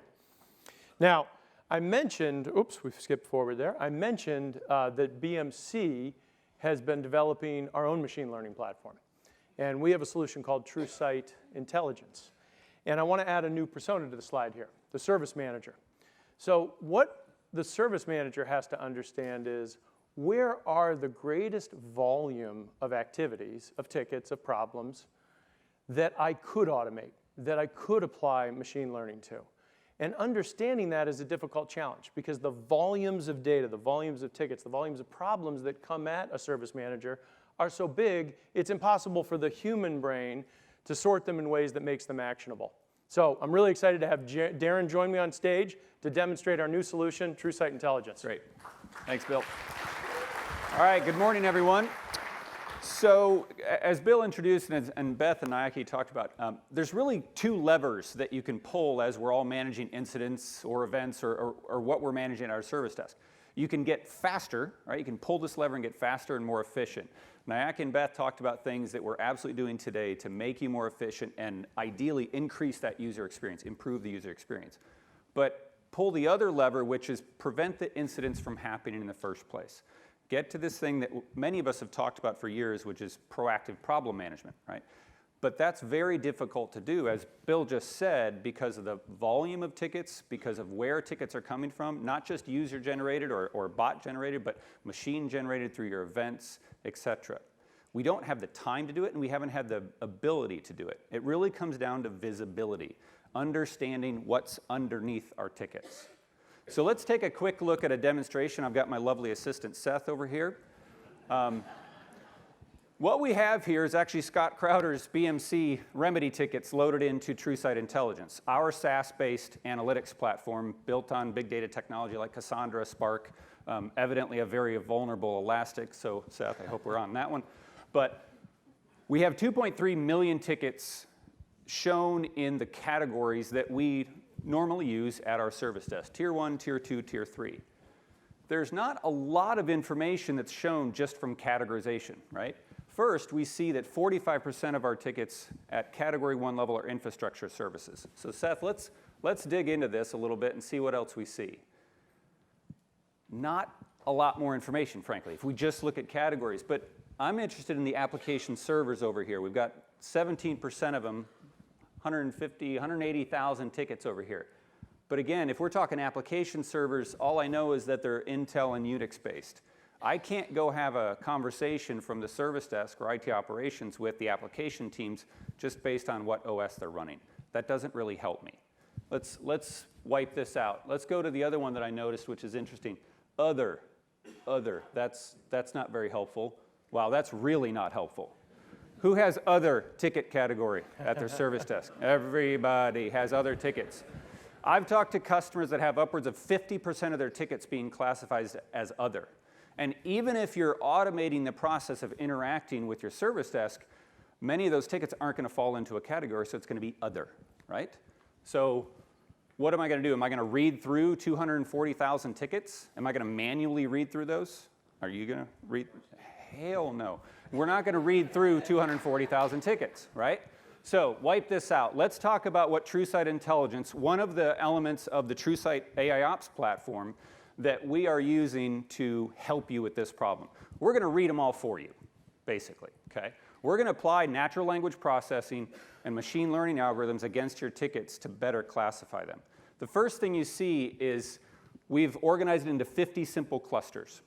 Now, I mentioned, oops, we've skipped forward there. I mentioned that BMC has been developing our own machine learning platform. And we have a solution called TrueSight Intelligence. And I want to add a new persona to the slide here, the service manager. So what the service manager has to understand is where are the greatest volume of activities, of tickets, of problems that I could automate, that I could apply machine learning to. And understanding that is a difficult challenge because the volumes of data, the volumes of tickets, the volumes of problems that come at a service manager are so big, it's impossible for the human brain to sort them in ways that makes them actionable. So I'm really excited to have Darren join me on stage to demonstrate our new solution, TrueSight Intelligence. Great. Thanks, Bill. All right, good morning, everyone. So as Bill introduced and Beth and Nayaki talked about, there's really two levers that you can pull as we're all managing incidents or events or what we're managing at our service desk. You can get faster, right? You can pull this lever and get faster and more efficient. Nayaki and Beth talked about things that we're absolutely doing today to make you more efficient and ideally increase that user experience, improve the user experience. But pull the other lever, which is prevent the incidents from happening in the first place. Get to this thing that many of us have talked about for years, which is proactive problem management, right? But that's very difficult to do, as Bill just said, because of the volume of tickets, because of where tickets are coming from, not just user-generated or bot-generated, but machine-generated through your events, et cetera. We don't have the time to do it, and we haven't had the ability to do it. It really comes down to visibility, understanding what's underneath our tickets. So let's take a quick look at a demonstration. I've got my lovely assistant, Seth, over here. What we have here is actually Scott Crowder's BMC remedy tickets loaded into TrueSight Intelligence, our SaaS-based analytics platform built on big data technology like Cassandra, Spark, evidently a very vulnerable Elastic. So Seth, I hope we're on that one. But we have 2.3 million tickets shown in the categories that we normally use at our service desk, Tier 1, Tier 2, Tier 3. There's not a lot of information that's shown just from categorization, right? First, we see that 45% of our tickets at Category 1 level are infrastructure services. So Seth, let's dig into this a little bit and see what else we see. Not a lot more information, frankly, if we just look at categories. But I'm interested in the application servers over here. We've got 17% of them, 180,000 tickets over here. But again, if we're talking application servers, all I know is that they're Intel and Unix based. I can't go have a conversation from the service desk or IT operations with the application teams just based on what OS they're running. That doesn't really help me. Let's wipe this out. Let's go to the other one that I noticed, which is interesting. Other. That's not very helpful. Wow, that's really not helpful. Who has other ticket category at their service desk? Everybody has other tickets. I've talked to customers that have upwards of 50% of their tickets being classified as other. And even if you're automating the process of interacting with your service desk, many of those tickets aren't going to fall into a category, so it's going to be other, right? So what am I going to do? Am I going to read through 240,000 tickets? Am I going to manually read through those? Are you going to read? Hell no. We're not going to read through 240,000 tickets, right? So wipe this out. Let's talk about what TrueSight Intelligence, one of the elements of the TrueSight AIOps platform that we are using to help you with this problem. We're going to read them all for you, basically, okay? We're going to apply natural language processing and machine learning algorithms against your tickets to better classify them. The first thing you see is we've organized it into 50 simple clusters.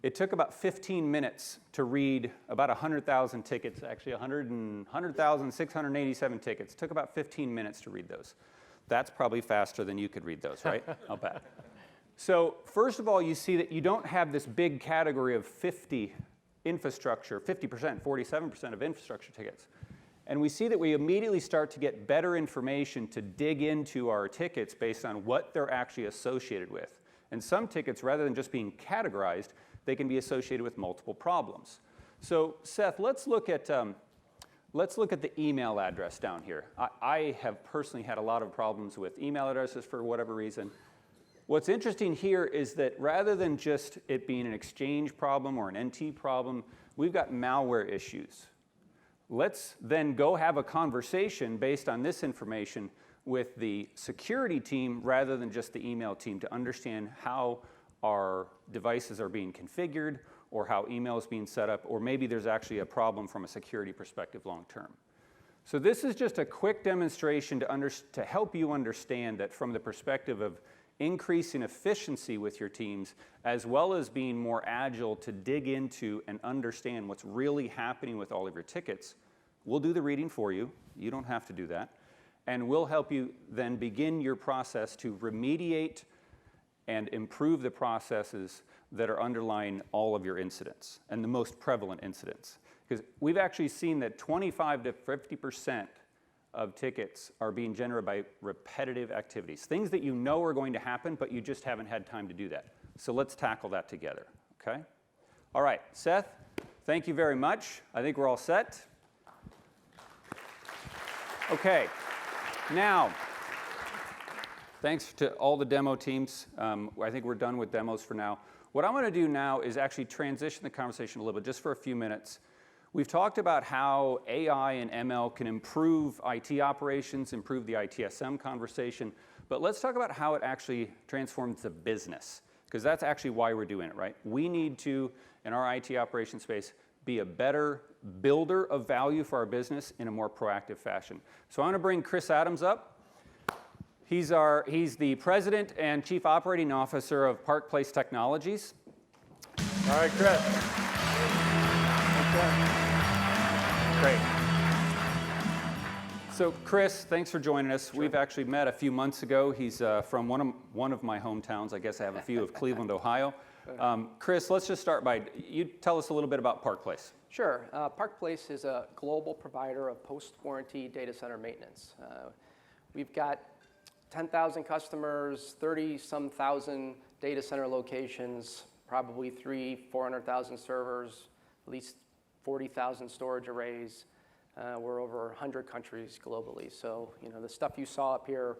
It took about 15 minutes to read about 100,000 tickets, actually 100,687 tickets. It took about 15 minutes to read those. That's probably faster than you could read those, right? I'll bet. So first of all, you see that you don't have this big category of 50 infrastructure, 50%, 47% of infrastructure tickets. And we see that we immediately start to get better information to dig into our tickets based on what they're actually associated with. And some tickets, rather than just being categorized, they can be associated with multiple problems. So Seth, let's look at the email address down here. I have personally had a lot of problems with email addresses for whatever reason. What's interesting here is that rather than just it being an Exchange problem or an NT problem, we've got malware issues. Let's then go have a conversation based on this information with the security team rather than just the email team to understand how our devices are being configured or how email is being set up, or maybe there's actually a problem from a security perspective long term. So this is just a quick demonstration to help you understand that from the perspective of increasing efficiency with your teams, as well as being more agile to dig into and understand what's really happening with all of your tickets. We'll do the reading for you. You don't have to do that. And we'll help you then begin your process to remediate and improve the processes that are underlying all of your incidents and the most prevalent incidents. Because we've actually seen that 25 to 50% of tickets are being generated by repetitive activities, things that you know are going to happen, but you just haven't had time to do that. So let's tackle that together, okay? All right, Seth, thank you very much. I think we're all set. Okay, now, thanks to all the demo teams. I think we're done with demos for now. What I'm going to do now is actually transition the conversation a little bit, just for a few minutes. We've talked about how AI and ML can improve IT operations, improve the ITSM conversation, but let's talk about how it actually transforms the business, because that's actually why we're doing it, right? We need to, in our IT operations space, be a better builder of value for our business in a more proactive fashion. So I'm going to bring Chris Adams up. He's the President and Chief Operating Officer of Park Place Technologies. All right, Chris. Great. So Chris, thanks for joining us. Sure. We've actually met a few months ago. He's from one of my hometowns. I guess I have a few of Cleveland, Ohio. Chris, let's just start by, you tell us a little bit about Park Place. Sure. Park Place is a global provider of post-warranty data center maintenance. We've got 10,000 customers, 30-some thousand data center locations, probably 400,000 servers, at least 40,000 storage arrays. We're over 100 countries globally. So, you know, the stuff you saw up here,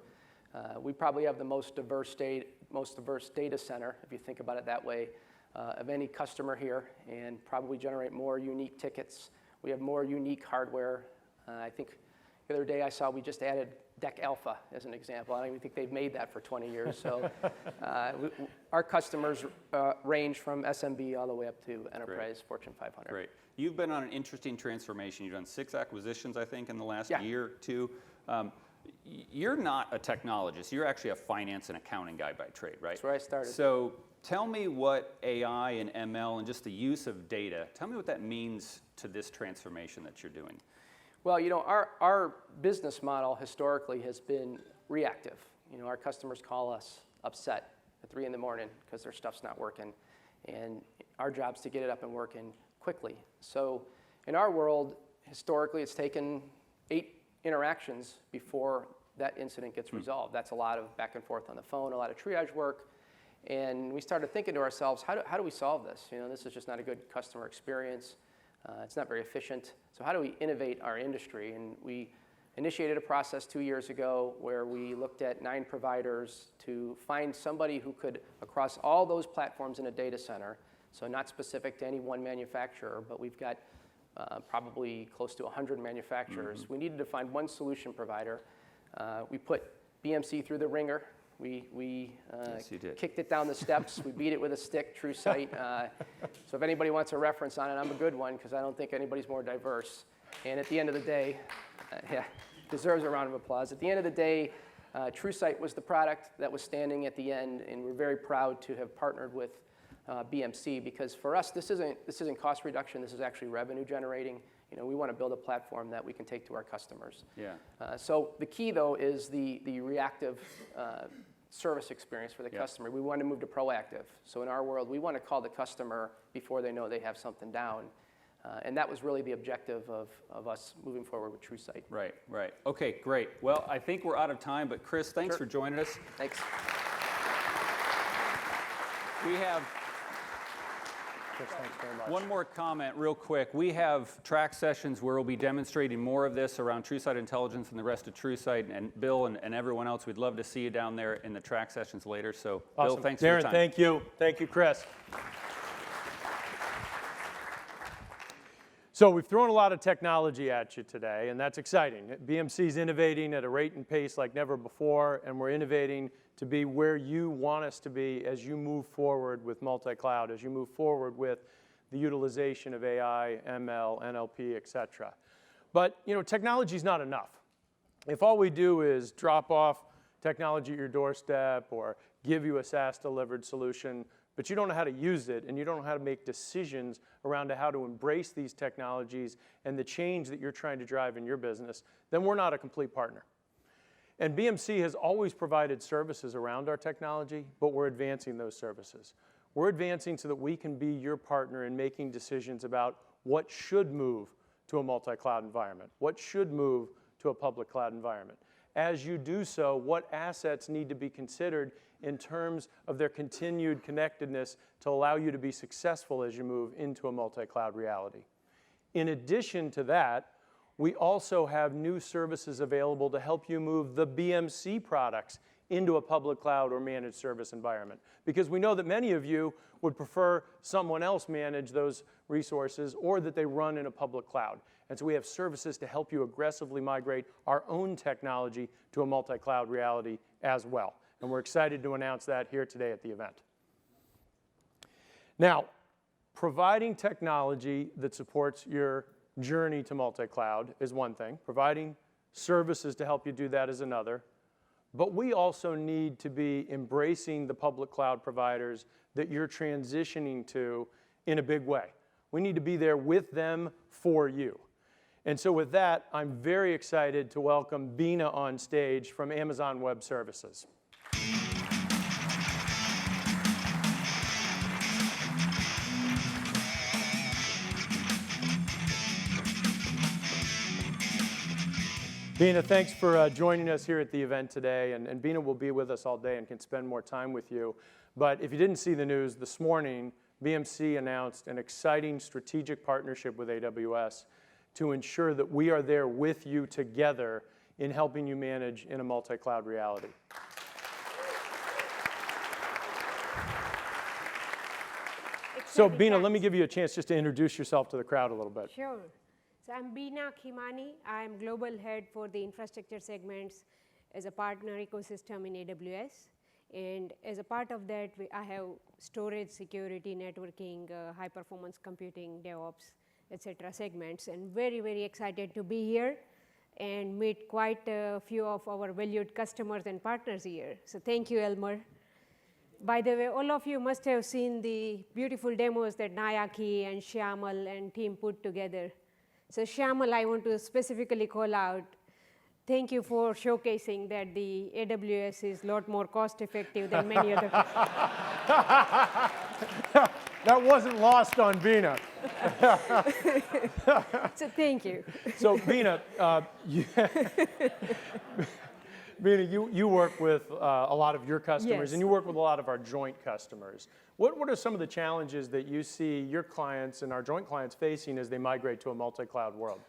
we probably have the most diverse data center, if you think about it that way, of any customer here, and probably generate more unique tickets. We have more unique hardware. I think the other day I saw we just added Deck Alpha as an example. I don't even think they've made that for 20 years. So our customers range from SMB all the way up to enterprise. Great. Fortune 500. Great. You've been on an interesting transformation. You've done 6 acquisitions, I think, in the last year or two. You're not a technologist. You're actually a finance and accounting guy by trade, right? That's where I started. So tell me what AI and ML and just the use of data, tell me what that means to this transformation that you're doing. Well, you know, our business model historically has been reactive. You know, our customers call us upset at 3 in the morning because their stuff's not working. And our job's to get it up and working quickly. So in our world, historically, it's taken 8 interactions before that incident gets resolved. That's a lot of back and forth on the phone, a lot of triage work. And we started thinking to ourselves, how do we solve this? You know, this is just not a good customer experience. It's not very efficient. So how do we innovate our industry? And we initiated a process 2 years ago where we looked at 9 providers to find somebody who could, across all those platforms in a data center, so not specific to any one manufacturer, but we've got probably close to 100 manufacturers. We needed to find one solution provider. We put BMC through the ringer. We Yes, you did. kicked it down the steps. We beat it with a stick, TrueSight. So if anybody wants a reference on it, I'm a good one because I don't think anybody's more diverse. And at the end of the day, yeah, deserves a round of applause. At the end of the day, TrueSight was the product that was standing at the end, and we're very proud to have partnered with BMC because for us, this isn't cost reduction. This is actually revenue generating. You know, we want to build a platform that we can take to our customers. Yeah. So the key, though, is the reactive service experience for the customer. We want to move to proactive. So in our world, we want to call the customer before they know they have something down. And that was really the objective of us moving forward with TrueSight. Right, right. Okay, great. Well, I think we're out of time, but Chris, thanks for joining us. Thanks. We have Chris, thanks very much. one more comment real quick. We have track sessions where we'll be demonstrating more of this around TrueSight Intelligence and the rest of TrueSight. And Bill and everyone else, we'd love to see you down there in the track sessions later. So, Awesome. Bill, thanks for your Darren, time. thank you. Thank you, Chris. So we've thrown a lot of technology at you today, and that's exciting. BMC is innovating at a rate and pace like never before, and we're innovating to be where you want us to be as you move forward with multi-cloud, as you move forward with the utilization of AI, ML, NLP, et cetera. But you know, technology is not enough. If all we do is drop off technology at your doorstep or give you a SaaS-delivered solution, but you don't know how to use it and you don't know how to make decisions around how to embrace these technologies and the change that you're trying to drive in your business, then we're not a complete partner. And BMC has always provided services around our technology, but we're advancing those services. We're advancing so that we can be your partner in making decisions about what should move to a multi-cloud environment, what should move to a public cloud environment. As you do so, what assets need to be considered in terms of their continued connectedness to allow you to be successful as you move into a multi-cloud reality. In addition to that, we also have new services available to help you move the BMC products into a public cloud or managed service environment. Because we know that many of you would prefer someone else manage those resources or that they run in a public cloud. And so we have services to help you aggressively migrate our own technology to a multi-cloud reality as well. And we're excited to announce that here today at the event. Now, providing technology that supports your journey to multi-cloud is one thing. Providing services to help you do that is another. But we also need to be embracing the public cloud providers that you're transitioning to in a big way. We need to be there with them for you. And so with that, I'm very excited to welcome Bina on stage from Amazon Web Services. Bina, thanks for joining us here at the event today. And Bina will be with us all day and can spend more time with you. But if you didn't see the news, this morning, BMC announced an exciting strategic partnership with AWS to ensure that we are there with you together in helping you manage in a multi-cloud reality. So Bina, let me give you a chance just to introduce yourself to the crowd a little bit. Sure. So I'm Bina Khimani. I'm global head for the infrastructure segments as a partner ecosystem in AWS. And as a part of that, I have storage, security, networking, high performance computing, DevOps, etc. segments. And very, very excited to be here and meet quite a few of our valued customers and partners here. So thank you, Elmer. By the way, all of you must have seen the beautiful demos that Nayaki and Shyamal and team put together. So Shyamal, I want to specifically call out, thank you for showcasing that the AWS is a lot more cost effective than many other. That wasn't lost on Bina. So thank you. So Bina, Bina, you work with a lot of your customers, Yes. and you work with a lot of our joint customers. What are some of the challenges that you see your clients and our joint clients facing as they migrate to a multi-cloud world?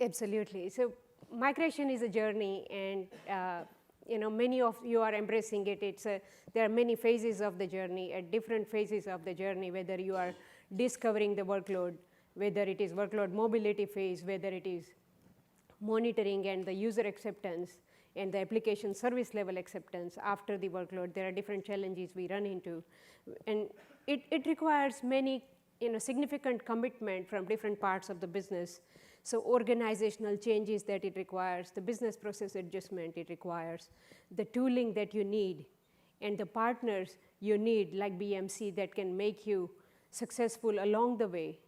Absolutely. So migration is a journey, and many of you are embracing it. There are many phases of the journey, at different phases of the journey, whether you are discovering the workload, whether it is workload mobility phase, whether it is monitoring and the user acceptance and the application service level acceptance after the workload. There are different challenges we run into. And it requires many significant commitment from different parts of the business. So organizational changes that it requires, the business process adjustment it requires, the tooling that you need, and the partners you need like BMC that can make you successful along the way.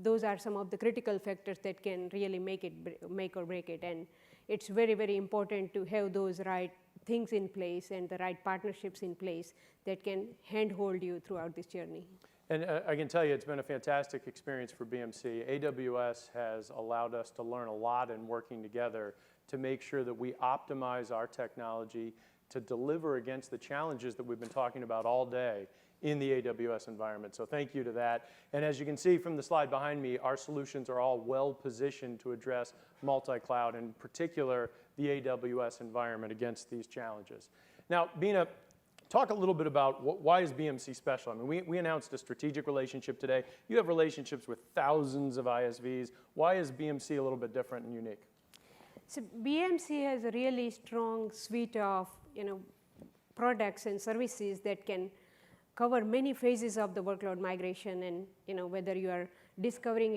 Those are some of the critical factors that can really make or break it. And it's very, very important to have those right things in place and the right partnerships in place that can handhold you throughout this journey. And I can tell you it's been a fantastic experience for BMC. AWS has allowed us to learn a lot in working together to make sure that we optimize our technology to deliver against the challenges that we've been talking about all day in the AWS environment. So thank you to that. And as you can see from the slide behind me, our solutions are all well positioned to address multi-cloud, in particular the AWS environment against these challenges. Now, Beena, talk a little bit about why is BMC special? I mean, we announced a strategic relationship today. You have relationships with thousands of ISVs. Why is BMC a little bit different and unique? So BMC has a really strong suite of products and services that can cover many phases of the workload migration. And whether you are discovering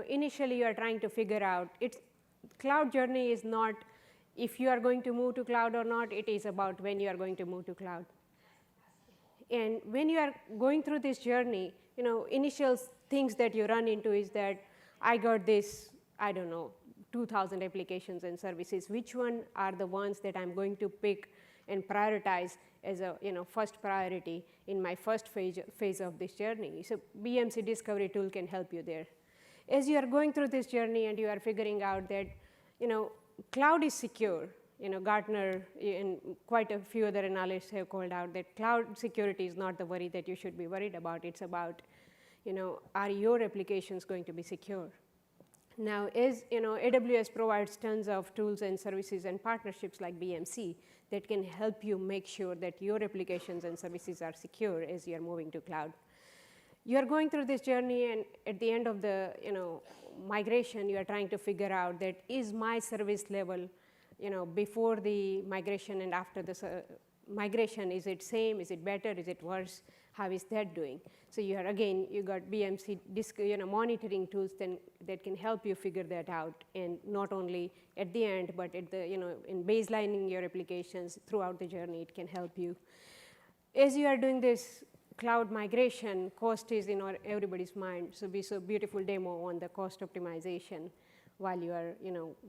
initially you are trying to figure out, cloud journey is not if you are going to move to cloud or not, it is about when you are going to move to cloud. And when you are going through this journey, initial things that you run into is that I got this, 2,000 applications and services. Which one are the ones that I'm going to pick and prioritize as a first priority in my first phase of this journey? So BMC Discovery tool can help you there. As you are going through this journey and you are figuring out that cloud is secure. Gartner and quite a few other analysts have called out that cloud security is not the worry that you should be worried about. It's about, are your applications going to be secure? Now, as AWS provides tons of tools and services and partnerships like BMC that can help you make sure that your applications and services are secure as you are moving to cloud. You are going through this journey, and at the end of the migration, you are trying to figure out that is my service level before the migration and after the migration, is it same, is it better, is it worse, how is that doing? So you got BMC monitoring tools that can help you figure that out, and not only at the end, but at the, in baselining your applications throughout the journey, it can help you. As you are doing this cloud migration, cost is in everybody's mind, so we saw a beautiful demo on the cost optimization while you are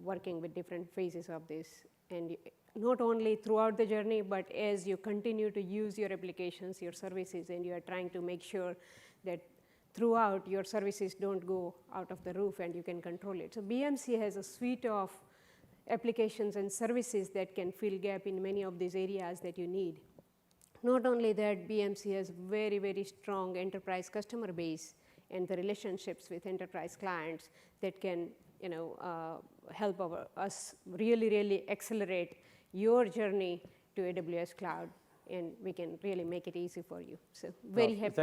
working with different phases of this. And not only throughout the journey, but as you continue to use your applications, your services, and you are trying to make sure that throughout your services don't go out of the roof and you can control it. So BMC has a suite of applications and services that can fill gap in many of these areas that you need. Not only that, BMC has very, very strong enterprise customer base and the relationships with enterprise clients that can help us really, really accelerate your journey to AWS Cloud, and we can really make it easy for you. So very happy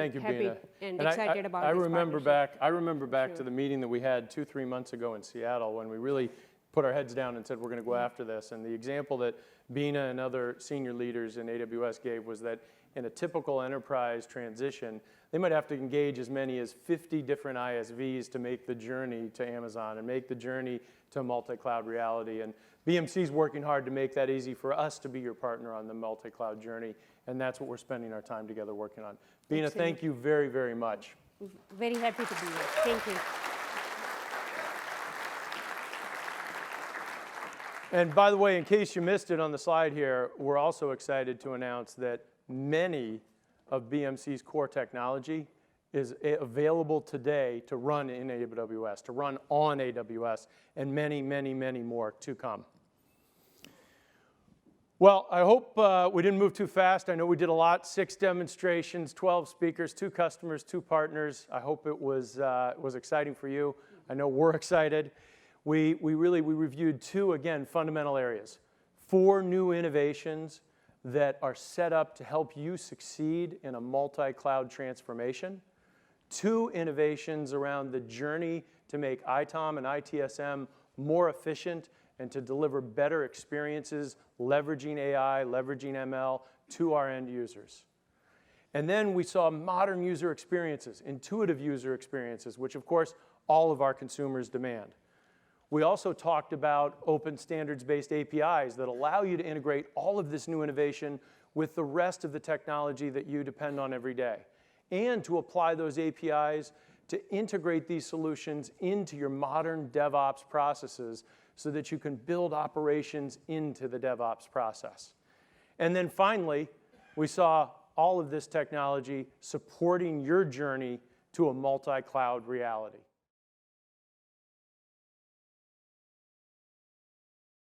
and excited about this partnership. I remember back to the meeting that we had 2-3 months ago in Seattle when we really put our heads down and said we're going to go after this. And the example that Beena and other senior leaders in AWS gave was that in a typical enterprise transition, they might have to engage as many as 50 different ISVs to make the journey to Amazon and make the journey to multi-cloud reality. And BMC is working hard to make that easy for us to be your partner on the multi-cloud journey, and that's what we're spending our time together working on. Beena, thank you very, very much. Very happy to be here. Thank you. And by the way, in case you missed it on the slide here, we're also excited to announce that many of BMC's core technology is available today to run in AWS, to run on AWS, and many, many, many more to come. Well, I hope we didn't move too fast. I know we did a lot, 6 demonstrations, 12 speakers, 2 customers, 2 partners. I hope it was exciting for you. I know we're excited. We reviewed two, again, fundamental areas. 4 new innovations that are set up to help you succeed in a multi-cloud transformation. 2 innovations around the journey to make ITOM and ITSM more efficient and to deliver better experiences, leveraging AI, leveraging ML to our end users. And then we saw modern user experiences, intuitive user experiences, which of course all of our consumers demand. We also talked about open standards-based APIs that allow you to integrate all of this new innovation with the rest of the technology that you depend on every day, and to apply those APIs to integrate these solutions into your modern DevOps processes so that you can build operations into the DevOps process. And then finally, we saw all of this technology supporting your journey to a multi-cloud reality.